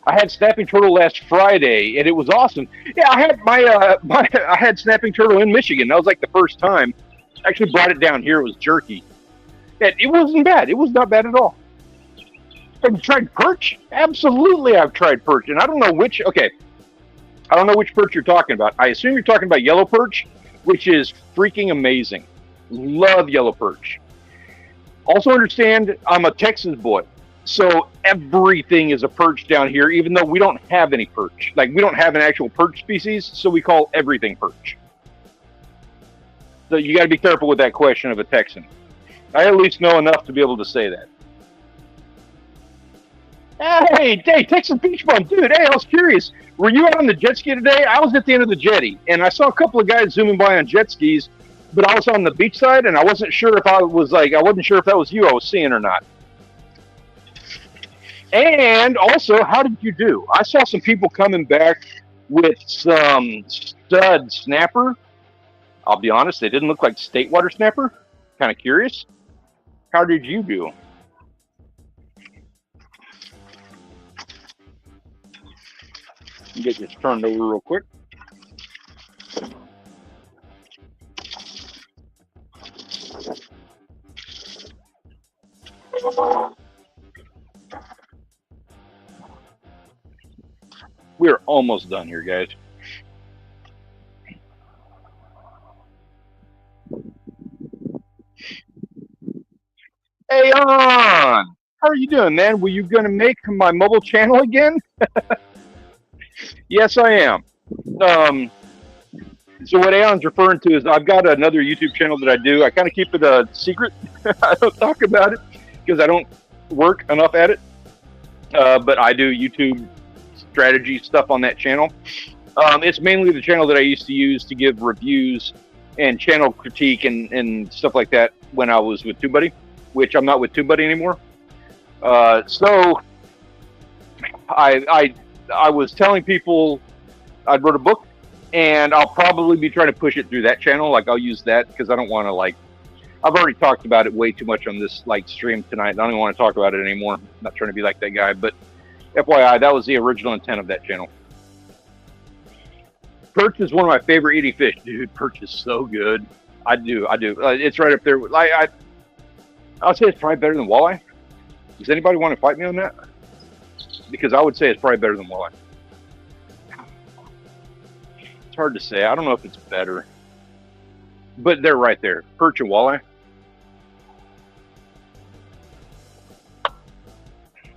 I had snapping turtle last Friday, and it was awesome. Yeah, I had I had snapping turtle in Michigan. That was like the first time. I actually brought it down here. It was jerky. And it wasn't bad. It was not bad at all. Have you tried perch? Absolutely, I've tried perch, and I don't know which. Okay, I don't know which perch you're talking about. I assume you're talking about yellow perch, which is freaking amazing. Love yellow perch. Also understand, I'm a Texas boy, so everything is a perch down here, even though we don't have any perch. Like, we don't have an actual perch species, so we call everything perch. So you got to be careful with that question of a Texan. I at least know enough to be able to say that. Hey, Texas Beach Bum, dude. Hey, I was curious. Were you out on the jet ski today? I was at the end of the jetty, and I saw a couple of guys zooming by on jet skis, but I was on the beach side, and I wasn't sure if I wasn't sure if that was you I was seeing or not. And also, how did you do? I saw some people coming back with some stud snapper. I'll be honest, they didn't look like state water snapper. Kind of curious. How did you do? Get this turned over real quick. We're almost done here, guys. Hey, how are you doing, man? Were you going to make my mobile channel again? Yes, I am. So what Aon's referring to is I've got another YouTube channel that I do. I kind of keep it a secret. I don't talk about it because I don't work enough at it. But I do YouTube strategy stuff on that channel. It's mainly the channel that I used to use to give reviews and channel critique and stuff like that when I was with TubeBuddy, which I'm not with TubeBuddy anymore. So I was telling people I wrote a book, and I'll probably be trying to push it through that channel. Like, I'll use that because I don't want to, like, I've already talked about it way too much on this stream tonight. I don't even want to talk about it anymore. I'm not trying to be like that guy, but FYI, that was the original intent of that channel. Perch is one of my favorite eating fish, dude. Perch is so good. I do. It's right up there. I'll say it's probably better than walleye. Does anybody want to fight me on that? Because I would say it's probably better than walleye. It's hard to say. I don't know if it's better, but they're right there. Perch and walleye.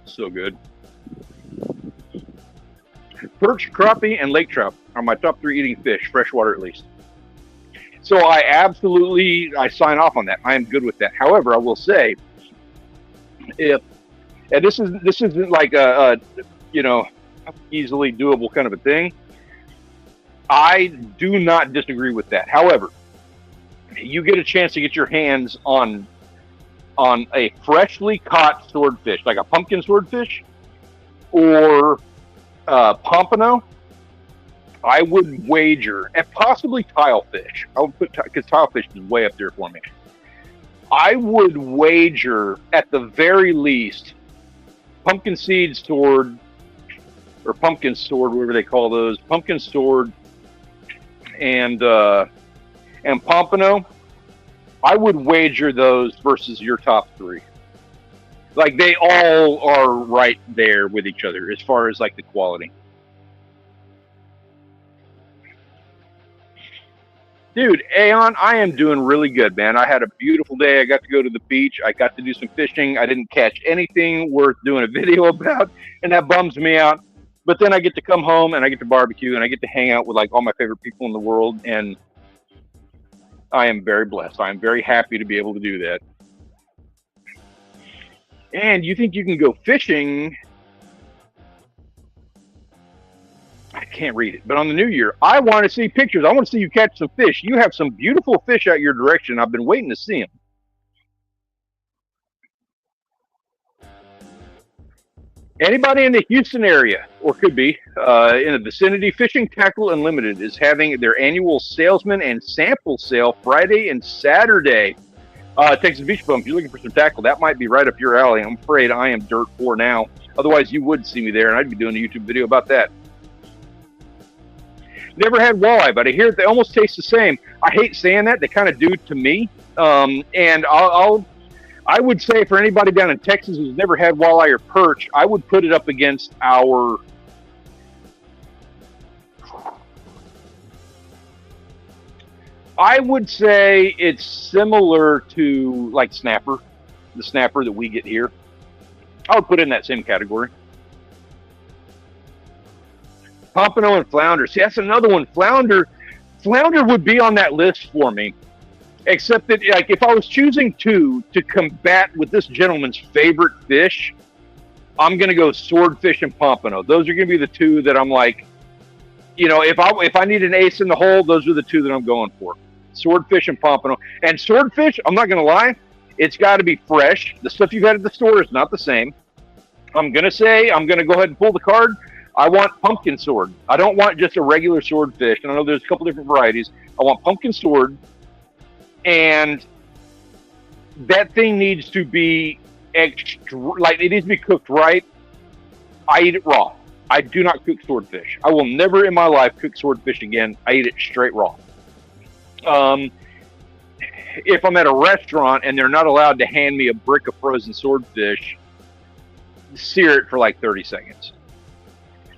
So good. Perch, crappie, and lake trout are my top 3 eating fish, freshwater at least. So I sign off on that. I am good with that. However, I will say, and this isn't like a easily doable kind of a thing. I do not disagree with that. However, you get a chance to get your hands on a freshly caught swordfish, like a pumpkin swordfish or pompano, I would wager, and possibly tilefish. I would put, because tilefish is way up there for me. I would wager, at the very least, pumpkin seed sword, or pumpkin sword, whatever they call those, pumpkin sword, and pompano. I would wager those versus your top 3. Like, they all are right there with each other as far as like the quality. Dude, Aon, I am doing really good, man. I had a beautiful day. I got to go to the beach. I got to do some fishing. I didn't catch anything worth doing a video about, and that bums me out. But then I get to come home and I get to barbecue and I get to hang out with like all my favorite people in the world, and I am very blessed. I am very happy to be able to do that. And you think you can go fishing? I can't read it, but on the new year, I want to see pictures. I want to see you catch some fish. You have some beautiful fish out your direction. I've been waiting to see them. Anybody in the Houston area, or could be, in the vicinity, Fishing Tackle Unlimited is having their annual salesman and sample sale Friday and Saturday. Texas Beach Bum, if you're looking for some tackle, that might be right up your alley. I'm afraid I am dirt poor now. Otherwise, you would see me there, and I'd be doing a YouTube video about that. Never had walleye, but I hear they almost taste the same. I hate saying that. They kind of do to me. And I would say for anybody down in Texas who's never had walleye or perch, I would put it up against our I would say it's similar to like snapper, the snapper that we get here. I would put it in that same category. Pompano and flounder. See, that's another one. Flounder would be on that list for me. Except that, like, if I was choosing two to combat with this gentleman's favorite fish, I'm gonna go swordfish and pompano. Those are gonna be the two that I'm like, if I need an ace in the hole, those are the two that I'm going for. Swordfish and pompano. And swordfish, I'm not gonna lie, it's got to be fresh. The stuff you've had at the store is not the same. I'm gonna go ahead and pull the card. I want pumpkin sword. I don't want just a regular swordfish. And I know there's a couple different varieties. I want pumpkin sword, and that thing needs to be like it needs to be cooked right. I eat it raw. I do not cook swordfish. I will never in my life cook swordfish again. I eat it straight raw. Um, if I'm at a restaurant and they're not allowed to hand me a brick of frozen swordfish, sear it for like 30 seconds.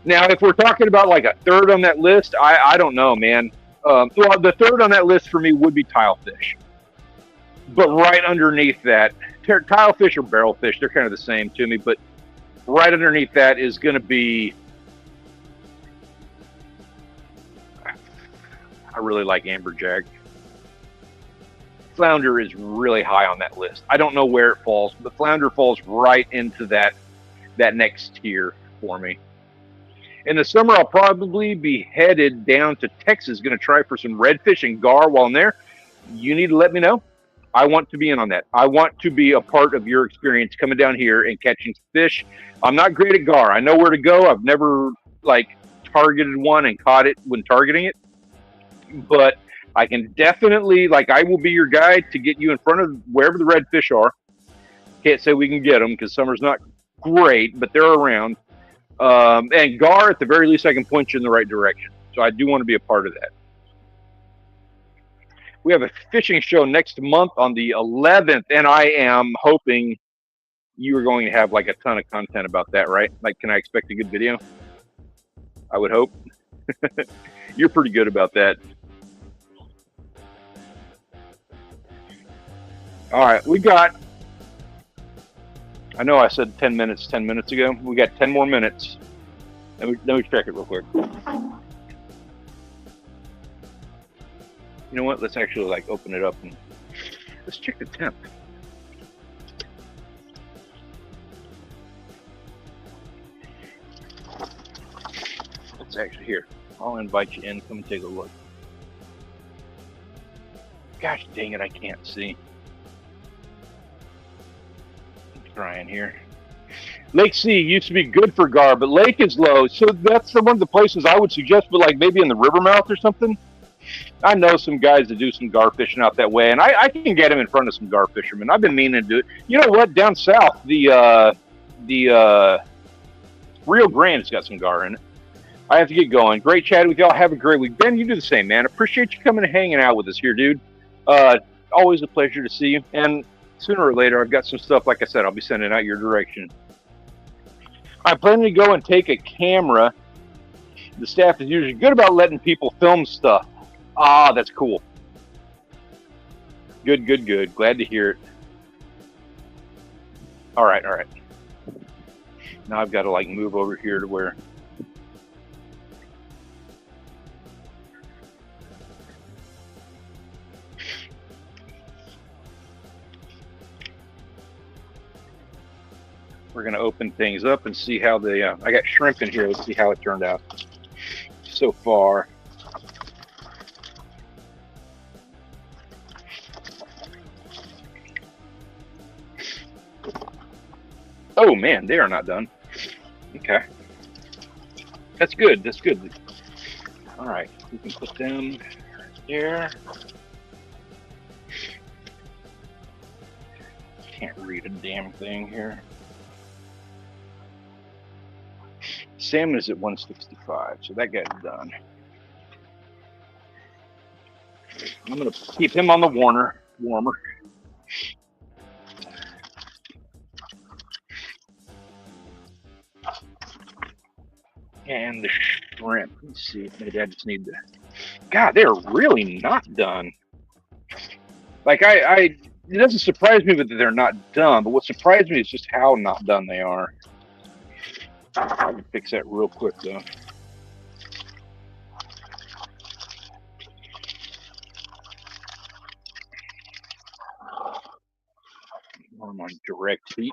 Now, if we're talking about like a third on that list, I don't know, man. Well, the third on that list for me would be tilefish. But right underneath that, tilefish or barrelfish, they're kind of the same to me. But right underneath that is going to be, I really like amberjack. Flounder is really high on that list. I don't know where it falls, but flounder falls right into that next tier for me. In the summer, I'll probably be headed down to Texas, going to try for some redfish and gar while I'm there. You need to let me know. I want to be in on that. I want to be a part of your experience coming down here and catching fish. I'm not great at gar. I know where to go. I've never like targeted one and caught it when targeting it, but I can definitely, like, I will be your guide to get you in front of wherever the redfish are. Can't say we can get them because summer's not great, but they're around. And gar, at the very least, I can point you in the right direction. So I do want to be a part of that. We have a fishing show next month on the 11th, and I am hoping you are going to have like a ton of content about that, right? Like, can I expect a good video? I would hope. You're pretty good about that. All right, we got, I know I said 10 minutes 10 minutes ago. We got 10 more minutes. Let me check it real quick. You know what? Let's actually like open it up and let's check the temp. It's actually here. I'll invite you in. Come and take a look. Gosh dang it, I can't see. I'm trying here. Lake C used to be good for gar, but lake is low. So that's one of the places I would suggest, but like maybe in the river mouth or something. I know some guys that do some gar fishing out that way, and I can get them in front of some gar fishermen. I've been meaning to do it. You know what? Down south, the Rio Grande's got some gar in it. I have to get going. Great chatting with y'all. Have a great week. Ben, you do the same, man. Appreciate you coming and hanging out with us here, dude. Always a pleasure to see you. And sooner or later, I've got some stuff, like I said, I'll be sending out your direction. I'm planning to go and take a camera. The staff is usually good about letting people film stuff. Ah, that's cool. Good, good, good. Glad to hear it. All right, all right. Now I've got to like move over here to where. We're going to open things up and see how the, I got shrimp in here. Let's see how it turned out so far. Oh man, they are not done. Okay. That's good. That's good. All right. We can put them right there. Can't read a damn thing here. Salmon is at 165, so that guy's done. I'm going to keep him on the warmer. And the shrimp. Let's see. Maybe I just need to. God, they're really not done. Like it doesn't surprise me that they're not done, but what surprised me is just how not done they are. I can fix that real quick though. I'm on direct heat.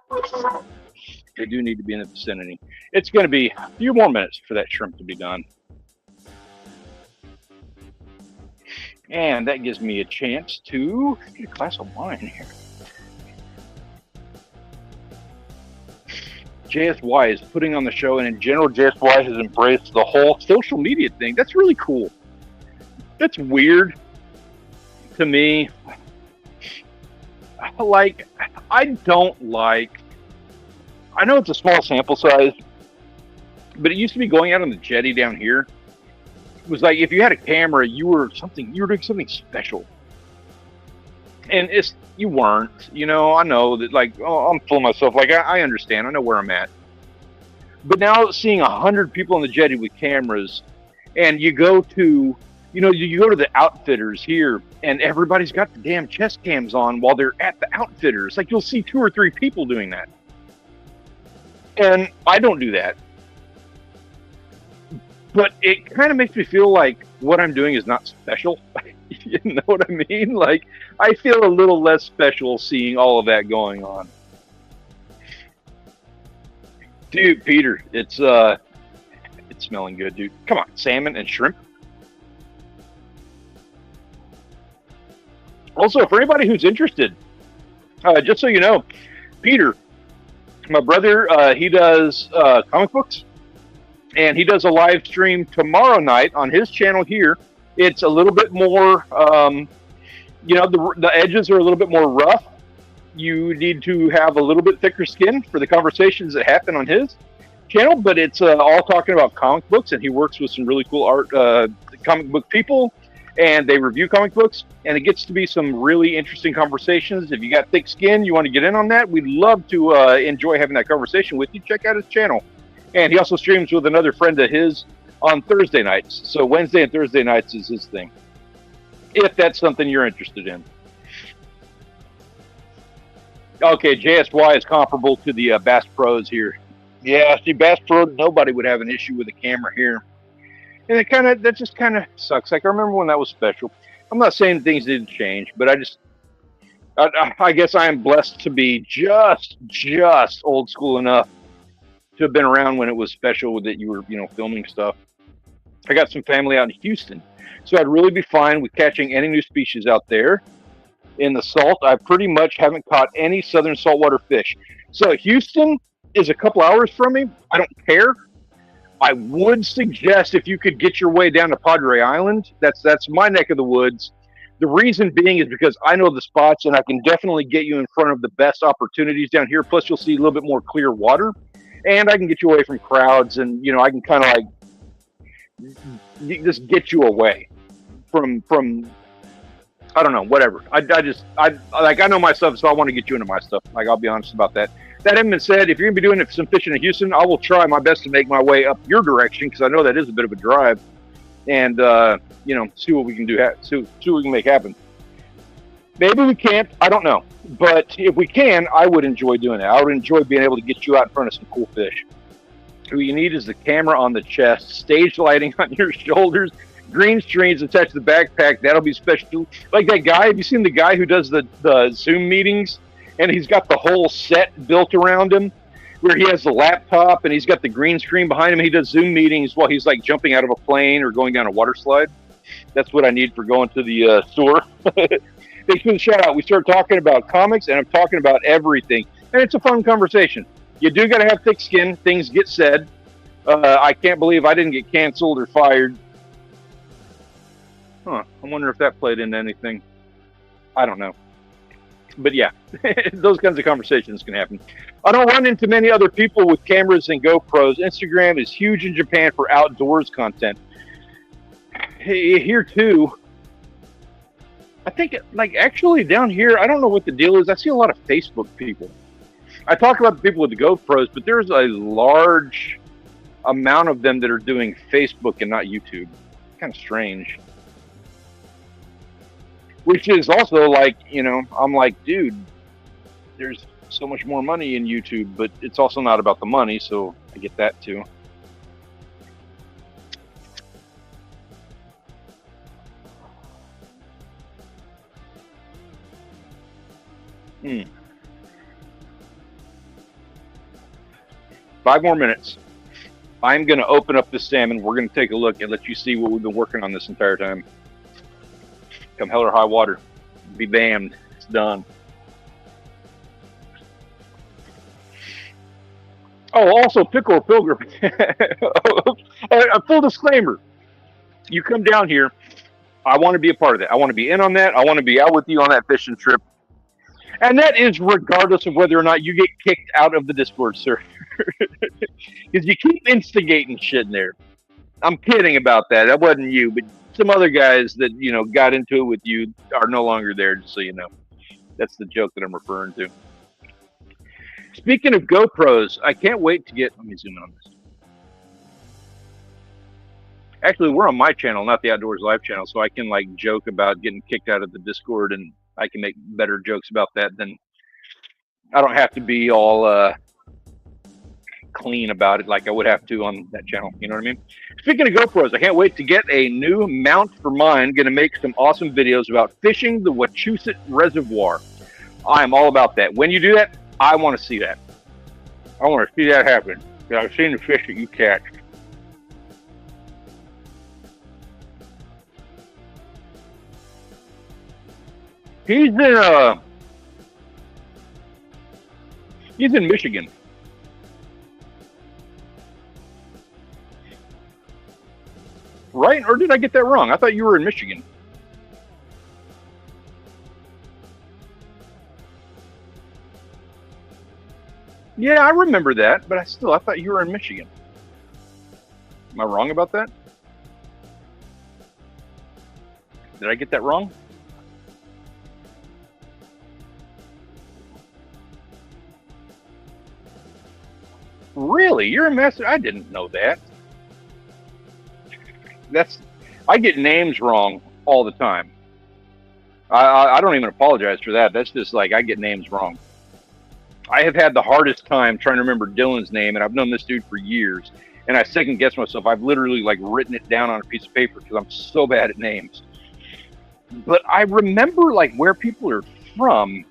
They do need to be in the vicinity. It's going to be a few more minutes for that shrimp to be done. And that gives me a chance to get a glass of wine here. JSY is putting on the show, and in general, JSY has embraced the whole social media thing. That's really cool. That's weird to me. Like, I don't like, I know it's a small sample size, but it used to be going out on the jetty down here. It was like if you had a camera, you were doing something special. And you weren't, you know. I know that, like, oh, I'm fooling myself. Like, I understand. I know where I'm at. But now seeing 100 people on the jetty with cameras, and you go to the outfitters here, and everybody's got the damn chest cams on while they're at the outfitters. Like, you'll see 2 or 3 people doing that. And I don't do that. But it kind of makes me feel like what I'm doing is not special. You know what I mean? Like, I feel a little less special seeing all of that going on. Dude, Peter, it's smelling good, dude. Come on, salmon and shrimp. Also, for anybody who's interested, just so you know, Peter, my brother, he does comic books, and he does a live stream tomorrow night on his channel here. It's a little bit more, the edges are a little bit more rough. You need to have a little bit thicker skin for the conversations that happen on his channel, but it's all talking about comic books, and he works with some really cool art, comic book people, and they review comic books, and it gets to be some really interesting conversations. If you got thick skin, you want to get in on that, we'd love to enjoy having that conversation with you. Check out his channel. And he also streams with another friend of his on Thursday nights. So Wednesday and Thursday nights is his thing, if that's something you're interested in. Okay, JSY is comparable to the Bass Pros here. Yeah, see, Bass Pro, nobody would have an issue with a camera here. And that just kind of sucks. Like, I remember when that was special. I'm not saying things didn't change, but I guess I am blessed to be just old school enough to have been around when it was special that you were, filming stuff. I got some family out in Houston, so I'd really be fine with catching any new species out there. In the salt, I pretty much haven't caught any southern saltwater fish. So Houston is a couple hours from me. I don't care. I would suggest if you could get your way down to Padre Island. That's my neck of the woods. The reason being is because I know the spots, and I can definitely get you in front of the best opportunities down here. Plus, you'll see a little bit more clear water. And I can get you away from crowds, and I can kind of like just get you away from I don't know, whatever. I know my stuff, so I want to get you into my stuff. Like, I'll be honest about that. That having been said, if you're gonna be doing some fishing in Houston, I will try my best to make my way up your direction, because I know that is a bit of a drive, and see what we can do. See what we can make happen. Maybe we can't. I don't know. But if we can, I would enjoy doing that. I would enjoy being able to get you out in front of some cool fish. What you need is the camera on the chest, stage lighting on your shoulders, green screens attached to the backpack. That'll be special. Like that guy. Have you seen the guy who does the Zoom meetings? And he's got the whole set built around him, where he has the laptop and he's got the green screen behind him. He does Zoom meetings while he's like jumping out of a plane or going down a water slide. That's what I need for going to the store. Thanks for the shout out. We start talking about comics, and I'm talking about everything. And it's a fun conversation. You do got to have thick skin. Things get said. I can't believe I didn't get canceled or fired. I wonder if that played into anything. I don't know. But yeah, those kinds of conversations can happen. I don't run into many other people with cameras and GoPros. Instagram is huge in Japan for outdoors content. Here too. I think, actually down here, I don't know what the deal is. I see a lot of Facebook people. I talk about the people with the GoPros, but there's a large amount of them that are doing Facebook and not YouTube. Kind of strange. which is also like, I'm like, dude, there's so much more money in YouTube, but it's also not about the money, so I get that too. Hmm. 5 more minutes. I'm going to open up this salmon. We're going to take a look and let you see what we've been working on this entire time. Come hell or high water. Be damned. It's done. Oh, also, Pickle Pilgrim. A full disclaimer. You come down here, I want to be a part of that. I want to be in on that. I want to be out with you on that fishing trip. And that is regardless of whether or not you get kicked out of the Discord server. Because you keep instigating shit in there. I'm kidding about that. That wasn't you, but some other guys that, got into it with you are no longer there, just so you know. That's the joke that I'm referring to. Speaking of GoPros, I can't wait to get... Let me zoom in on this. Actually, we're on my channel, not the Outdoors Live channel, so I can, joke about getting kicked out of the Discord, and I can make better jokes about that than... I don't have to be all... clean about it like I would have to on that channel. You know what I mean? Speaking of GoPros, I can't wait to get a new mount for mine. Going to make some awesome videos about fishing the Wachusett Reservoir. I am all about that. When you do that, I want to see that. I want to see that happen. I've seen the fish that you catch. He's in Michigan. Right? Or did I get that wrong? I thought you were in Michigan. Yeah, I remember that, but I thought you were in Michigan. Am I wrong about that? Did I get that wrong? Really? You're in Massachusetts? I didn't know that. I get names wrong all the time. I don't even apologize for that. That's just I get names wrong. I have had the hardest time trying to remember Dylan's name, and I've known this dude for years. And I second guess myself. I've literally written it down on a piece of paper because I'm so bad at names. But I remember where people are from.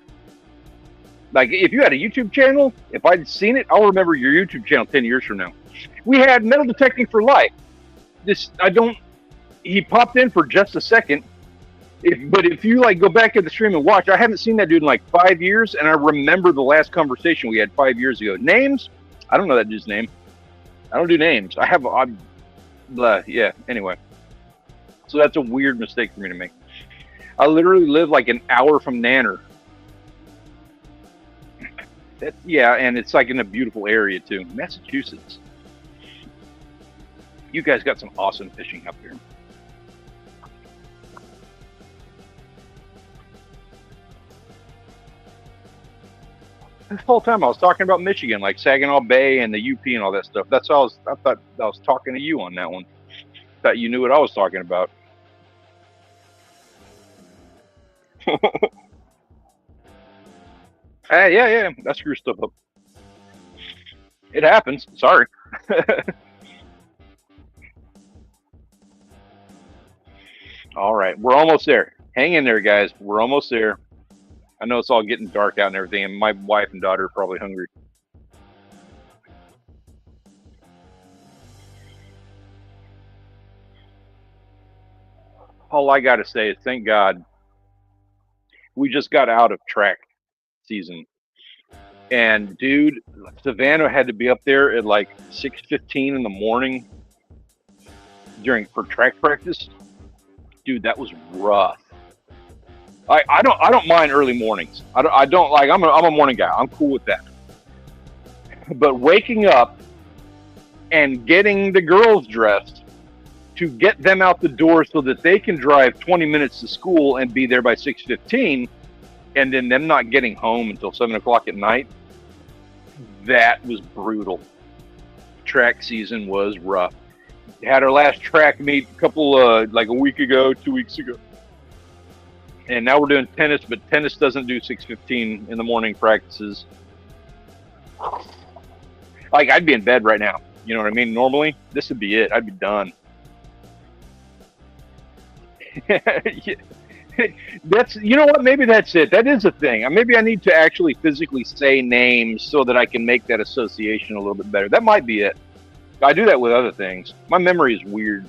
If you had a YouTube channel, if I'd seen it, I'll remember your YouTube channel 10 years from now. We had Metal Detecting for Life. He popped in for just a second. But if you go back at the stream and watch, I haven't seen that dude in 5 years, and I remember the last conversation we had 5 years ago. Names? I don't know that dude's name. I don't do names. Yeah, anyway. So that's a weird mistake for me to make. I literally live an hour from Nanner. Yeah, and it's in a beautiful area too. Massachusetts. You guys got some awesome fishing up here. This whole time I was talking about Michigan, Saginaw Bay and the UP and all that stuff. That's all I thought I was talking to you on that one. Thought you knew what I was talking about. Yeah, I screw stuff up. It happens. Sorry. All right, we're almost there. Hang in there, guys. We're almost there. I know it's all getting dark out and everything, and my wife and daughter are probably hungry. All I got to say is thank God we just got out of track season. And, dude, Savannah had to be up there at 6:15 in the morning for track practice. Dude, that was rough. I don't mind early mornings. I don't I'm a morning guy. I'm cool with that. But waking up and getting the girls dressed to get them out the door so that they can drive 20 minutes to school and be there by 6:15, and then them not getting home until 7 o'clock at night, that was brutal. Track season was rough. Had our last track meet a couple, a week ago, 2 weeks ago. And now we're doing tennis, but tennis doesn't do 6:15 in the morning practices. Like I'd be in bed right now. You know what I mean? Normally, this would be it. I'd be done. That's, you know what? Maybe that's it. That is a thing. Maybe I need to actually physically say names so that I can make that association a little bit better. That might be it. I do that with other things. My memory is weird.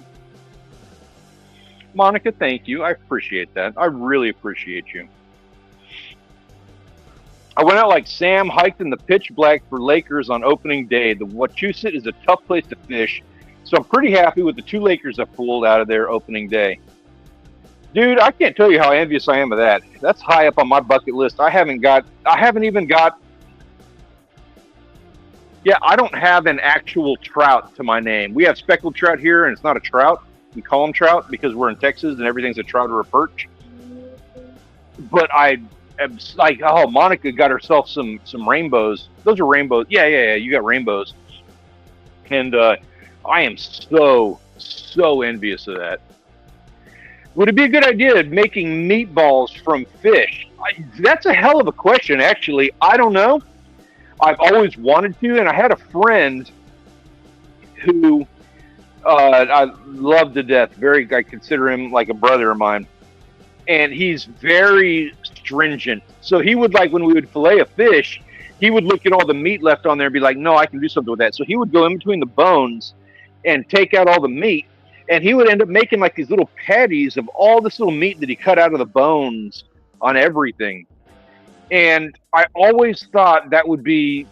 Monica, thank you. I appreciate that. I really appreciate you. I went out like Sam, hiked in the pitch black for Lakers on opening day. The Wachusett is a tough place to fish, so I'm pretty happy with the 2 Lakers I pulled out of there opening day. Dude, I can't tell you how envious I am of that. That's high up on my bucket list. I haven't even got, yeah, I don't have an actual trout to my name. We have speckled trout here, and it's not a trout. We call them trout because we're in Texas and everything's a trout or a perch. But I am like, oh, Monica got herself some rainbows. Those are rainbows. Yeah. You got rainbows. And I am so envious of that. Would it be a good idea making meatballs from fish? That's a hell of a question, actually. I don't know. I've always wanted to, and I had a friend who I love to death. I consider him like a brother of mine. And he's very stringent. So he would, like, when we would fillet a fish, he would look at all the meat left on there and be like, no, I can do something with that. So he would go in between the bones and take out all the meat. And he would end up making like these little patties of all this little meat that he cut out of the bones on everything. And I always thought that would be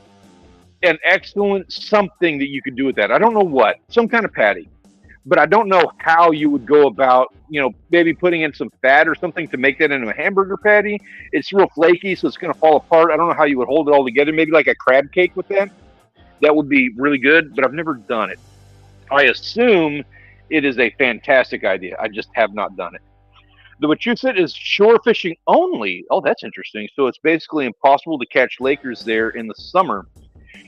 an excellent something that you could do with that. I don't know what, some kind of patty, but I don't know how you would go about, maybe putting in some fat or something to make that into a hamburger patty. It's real flaky, so it's going to fall apart. I don't know how you would hold it all together. Maybe like a crab cake with that. That would be really good, but I've never done it. I assume it is a fantastic idea. I just have not done it. The Wachusett is shore fishing only. Oh, that's interesting. So it's basically impossible to catch Lakers there in the summer.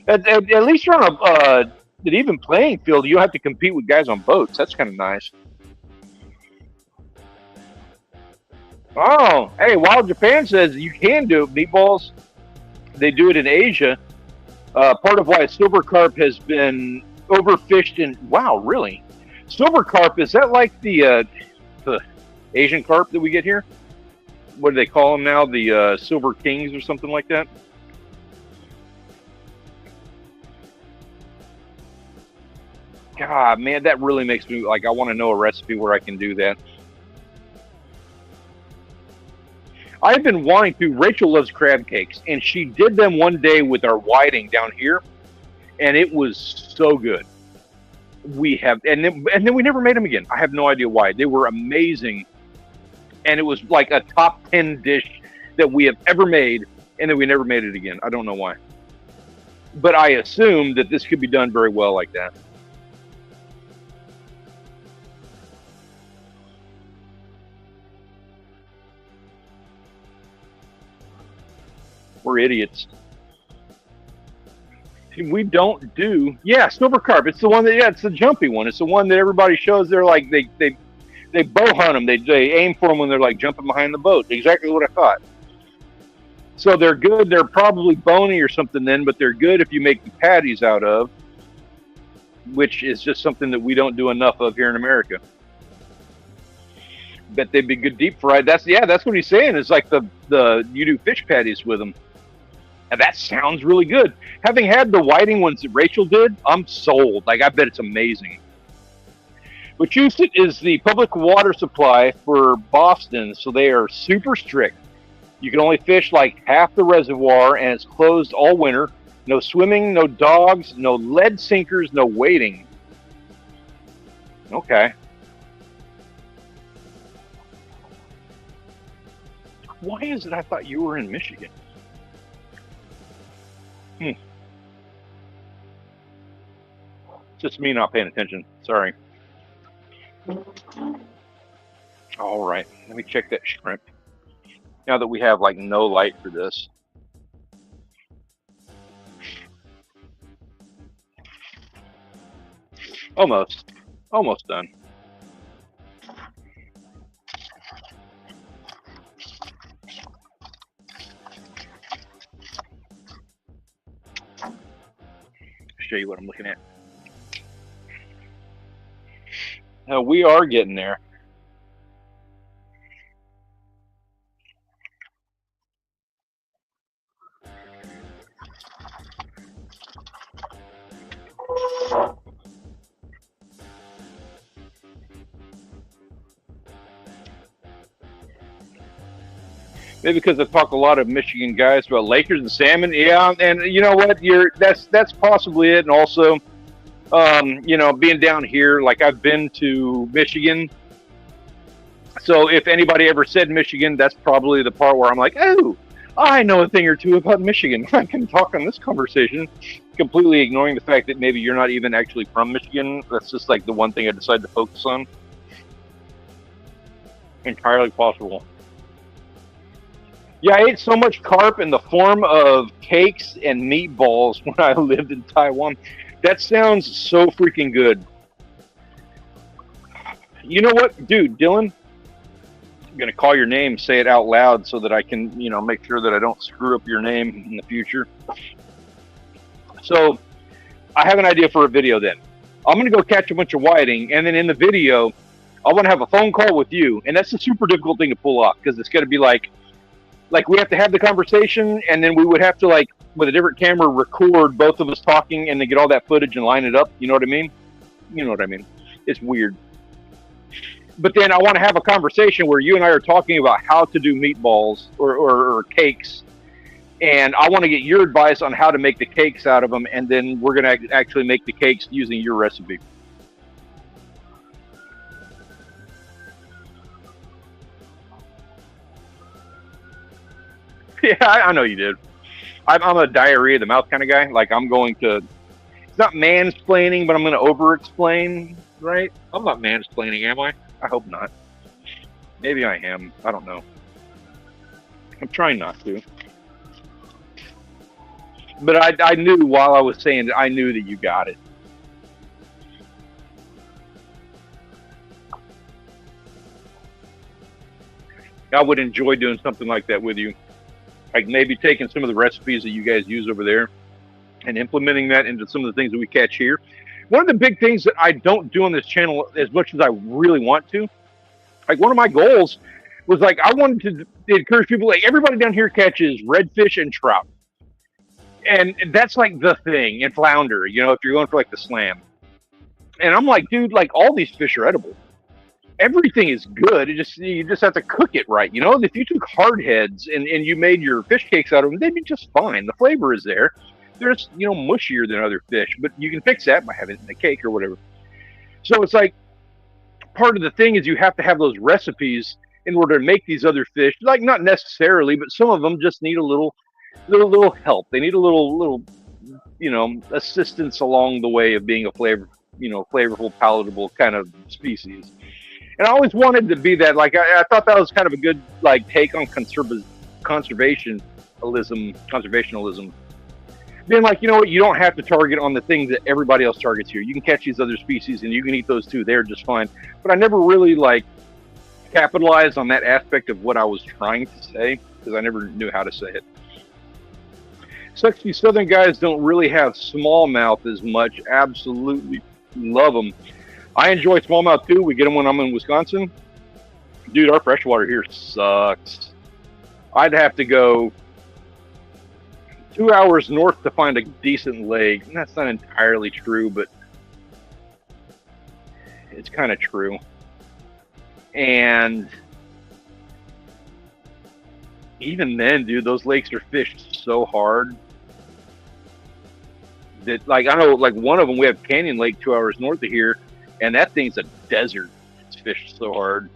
At least you're on an even playing field. You don't have to compete with guys on boats. That's kind of nice. Oh, hey, Wild Japan says you can do it, meatballs. They do it in Asia. Part of why silver carp has been overfished in. Wow, really? Silver carp, is that like the Asian carp that we get here? What do they call them now? The silver kings or something like that? God, man, that really makes me like, I want to know a recipe where I can do that. I've been wanting to. Rachel loves crab cakes, and she did them one day with our whiting down here, and it was so good. And then we never made them again. I have no idea why. They were amazing, and it was like a top 10 dish that we have ever made, and then we never made it again. I don't know why, but I assume that this could be done very well like that. We're idiots. We don't do, yeah, silver carp. It's the one that, yeah, it's the jumpy one. It's the one that everybody shows. They're like, they bow hunt them. They aim for them when they're like jumping behind the boat. Exactly what I thought. So they're good. They're probably bony or something then, but they're good if you make the patties out of, which is just something that we don't do enough of here in America. Bet they'd be good deep fried. That's what he's saying. It's like the you do fish patties with them. And that sounds really good. Having had the whiting ones that Rachel did, I'm sold. Like, I bet it's amazing. Wachusett is the public water supply for Boston, so they are super strict. You can only fish like half the reservoir, and it's closed all winter. No swimming, no dogs, no lead sinkers, no wading. Okay. Why is it I thought you were in Michigan? Just me not paying attention. Sorry. All right. Let me check that shrimp. Now that we have like no light for this. Almost. Almost done. show you what I'm looking at. We are getting there. Maybe because I talk a lot of Michigan guys about Lakers and salmon. Yeah, and you know what? That's possibly it. And also, you know, being down here, like I've been to Michigan. So if anybody ever said Michigan, that's probably the part where I'm like, oh, I know a thing or two about Michigan. I can talk on this conversation, completely ignoring the fact that maybe you're not even actually from Michigan. That's just like the one thing I decided to focus on. Entirely possible. Yeah, I ate so much carp in the form of cakes and meatballs when I lived in Taiwan. That sounds so freaking good. You know what, dude, Dylan? I'm gonna call your name, say it out loud, so that I can, you know, make sure that I don't screw up your name in the future. So, I have an idea for a video. Then I'm gonna go catch a bunch of whiting, and then in the video, I want to have a phone call with you, and that's a super difficult thing to pull off because it's got to be like we have to have the conversation, and then we would have to, like, with a different camera, record both of us talking and then get all that footage and line it up. You know what I mean? You know what I mean? It's weird. But then I want to have a conversation where you and I are talking about how to do meatballs or cakes, and I want to get your advice on how to make the cakes out of them, and then we're going to actually make the cakes using your recipe. Yeah, I know you did. I'm a diarrhea of the mouth kind of guy. Like, I'm going to, it's not mansplaining, but I'm going to over-explain, right? I'm not mansplaining, am I? I hope not. Maybe I am. I don't know. I'm trying not to. But I knew while I was saying it, I knew that you got it. I would enjoy doing something like that with you. Like maybe taking some of the recipes that you guys use over there and implementing that into some of the things that we catch here. One of the big things that I don't do on this channel as much as I really want to, like one of my goals was like I wanted to encourage people, like everybody down here catches redfish and trout. And that's like the thing, and flounder, you know, if you're going for like the slam. And I'm like, dude, like all these fish are edible. Everything is good. You just have to cook it right. You know, if you took hard heads and you made your fish cakes out of them, they'd be just fine. The flavor is there. They're just, you know, mushier than other fish, but you can fix that by having it in a cake or whatever. So it's like part of the thing is you have to have those recipes in order to make these other fish. Like not necessarily, but some of them just need a little help. They need a little, you know, assistance along the way of being a flavorful, palatable kind of species. And I always wanted to be that. Like I thought that was kind of a good like take on conservationism. Being like, you know what, you don't have to target on the things that everybody else targets here. You can catch these other species and you can eat those too. They're just fine. But I never really like capitalized on that aspect of what I was trying to say because I never knew how to say it. Sucks these southern guys don't really have smallmouth as much. Absolutely love them. I enjoy smallmouth too. We get them when I'm in Wisconsin. Dude, our freshwater here sucks. I'd have to go 2 hours north to find a decent lake. And that's not entirely true, but it's kind of true. And even then, dude, those lakes are fished so hard that, like, I know, like one of them, we have Canyon Lake 2 hours north of here, and that thing's a desert. It's fished so hard.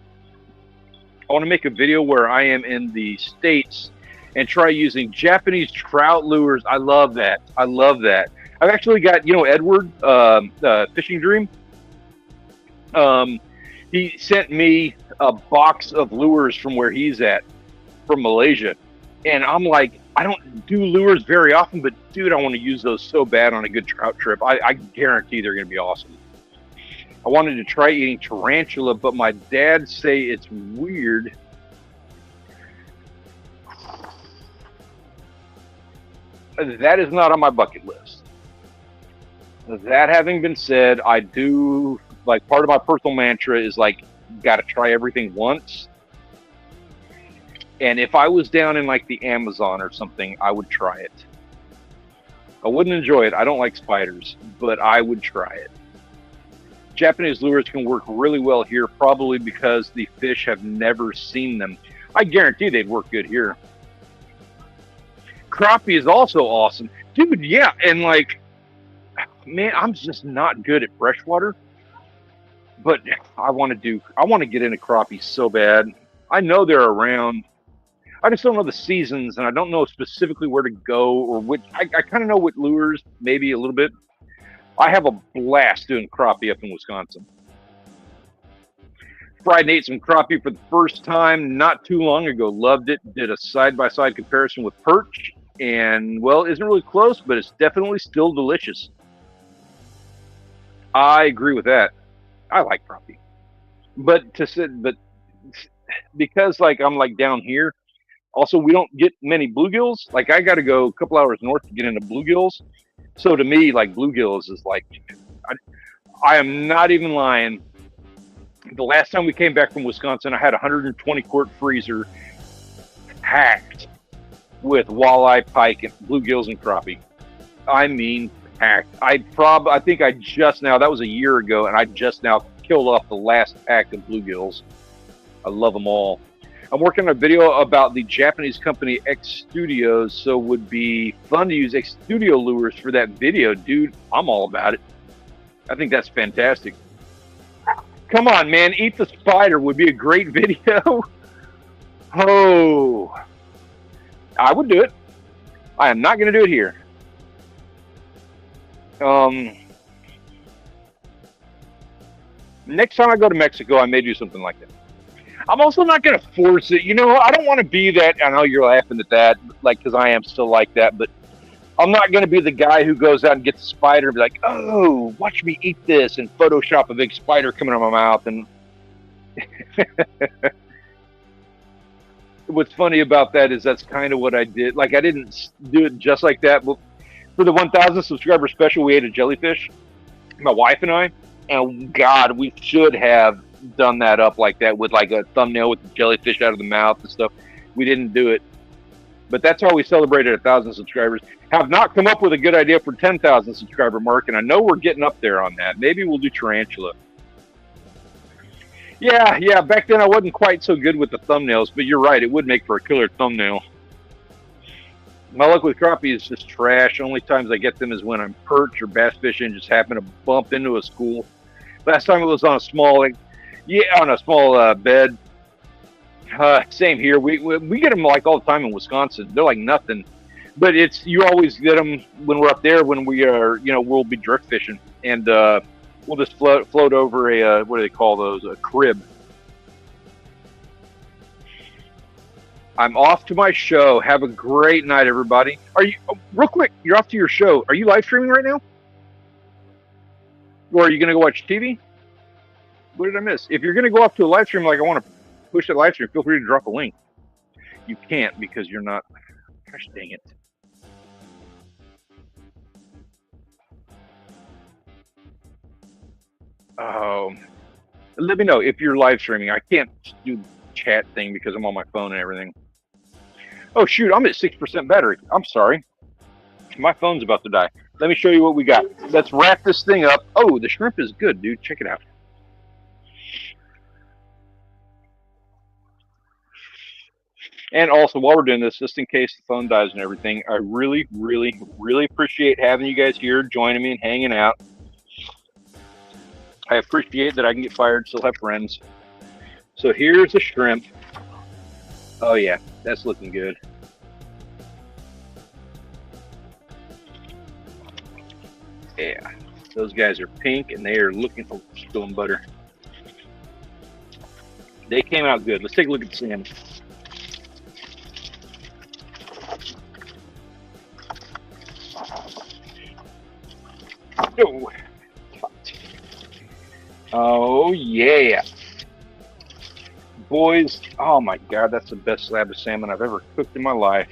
I want to make a video where I am in the States and try using Japanese trout lures. I love that. I love that. I've actually got, you know, Edward, Fishing Dream. He sent me a box of lures from where he's at, from Malaysia. And I'm like, I don't do lures very often, but dude, I want to use those so bad on a good trout trip. I guarantee they're going to be awesome. I wanted to try eating tarantula, but my dad say it's weird. That is not on my bucket list. That having been said, I do like part of my personal mantra is like, got to try everything once. And if I was down in like the Amazon or something, I would try it. I wouldn't enjoy it. I don't like spiders, but I would try it. Japanese lures can work really well here, probably because the fish have never seen them. I guarantee they'd work good here. Crappie is also awesome. Dude, yeah, and like, man, I'm just not good at freshwater. But I want to get into crappie so bad. I know they're around. I just don't know the seasons, and I don't know specifically where to go or which. I kind of know what lures, maybe a little bit. I have a blast doing crappie up in Wisconsin. Fried and ate some crappie for the first time not too long ago. Loved it. Did a side-by-side comparison with perch, and well, isn't really close, but it's definitely still delicious. I agree with that. I like crappie, but because like I'm like down here. Also, we don't get many bluegills. Like I got to go a couple hours north to get into bluegills. So to me, like bluegills is like, I am not even lying. The last time we came back from Wisconsin, I had a 120 quart freezer packed with walleye, pike, and bluegills and crappie. I mean, packed. I think I just now, that was a year ago, and I just now killed off the last pack of bluegills. I love them all. I'm working on a video about the Japanese company X Studios, so it would be fun to use X Studio lures for that video. Dude, I'm all about it. I think that's fantastic. Come on, man. Eat the Spider would be a great video. Oh, I would do it. I am not going to do it here. Next time I go to Mexico, I may do something like that. I'm also not going to force it. You know, I don't want to be that. I know you're laughing at that, like, because I am still like that. But I'm not going to be the guy who goes out and gets a spider and be like, oh, watch me eat this and Photoshop a big spider coming out of my mouth. And what's funny about that is that's kind of what I did. Like, I didn't do it just like that. But for the 1,000 subscriber special, we ate a jellyfish, my wife and I. And God, we should have done that up like that with like a thumbnail with the jellyfish out of the mouth and stuff. We didn't do it, but that's how we celebrated 1,000 subscribers. Have not come up with a good idea for 10,000 subscriber mark, and I know we're getting up there on that. Maybe we'll do tarantula. Yeah, back then I wasn't quite so good with the thumbnails, but you're right, it would make for a killer thumbnail. My luck with crappie is just trash. Only times I get them is when I'm perch or bass fishing and just happen to bump into a school. Last time it was on a small bed. Same here. We get them like all the time in Wisconsin. They're like nothing, but you always get them when we're up there when we are, we'll be drift fishing and we'll just float over a what do they call those? A crib. I'm off to my show. Have a great night, everybody. Real quick? You're off to your show. Are you live streaming right now, or are you gonna go watch TV? What did I miss? If you're going to go off to a live stream, like I want to push that live stream, feel free to drop a link. You can't because you're not. Gosh dang it. Let me know if you're live streaming. I can't do the chat thing because I'm on my phone and everything. Oh, shoot. I'm at 6% battery. I'm sorry. My phone's about to die. Let me show you what we got. Let's wrap this thing up. Oh, the shrimp is good, dude. Check it out. And also, while we're doing this, just in case the phone dies and everything, I really, really, really appreciate having you guys here, joining me and hanging out. I appreciate that I can get fired, still have friends. So here's the shrimp. Oh yeah, that's looking good. Yeah, those guys are pink and they are looking for stone butter. They came out good. Let's take a look at the salmon. Oh yeah, boys! Oh my God, that's the best slab of salmon I've ever cooked in my life.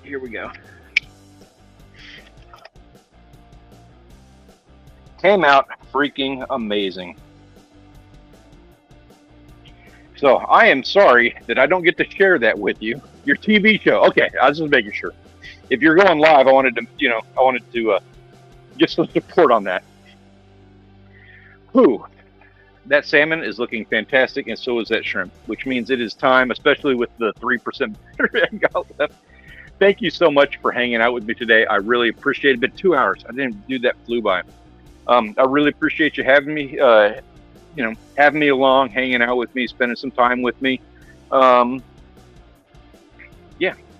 Here we go. Came out freaking amazing. So I am sorry that I don't get to share that with you. Your TV show. Okay, I was just making sure. If you're going live, I wanted to get some support on that. Whew. That salmon is looking fantastic, and so is that shrimp, which means it is time, especially with the 3% I got left. Thank you so much for hanging out with me today. I really appreciate it. It's been 2 hours. I didn't do that, flew by. I really appreciate you having me, having me along, hanging out with me, spending some time with me. Yeah,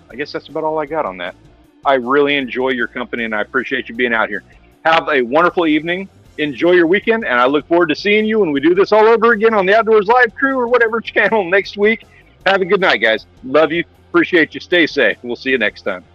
I guess that's about all I got on that. I really enjoy your company, and I appreciate you being out here. Have a wonderful evening. Enjoy your weekend, and I look forward to seeing you when we do this all over again on the Outdoors Live Crew or whatever channel next week. Have a good night, guys. Love you. Appreciate you. Stay safe. We'll see you next time.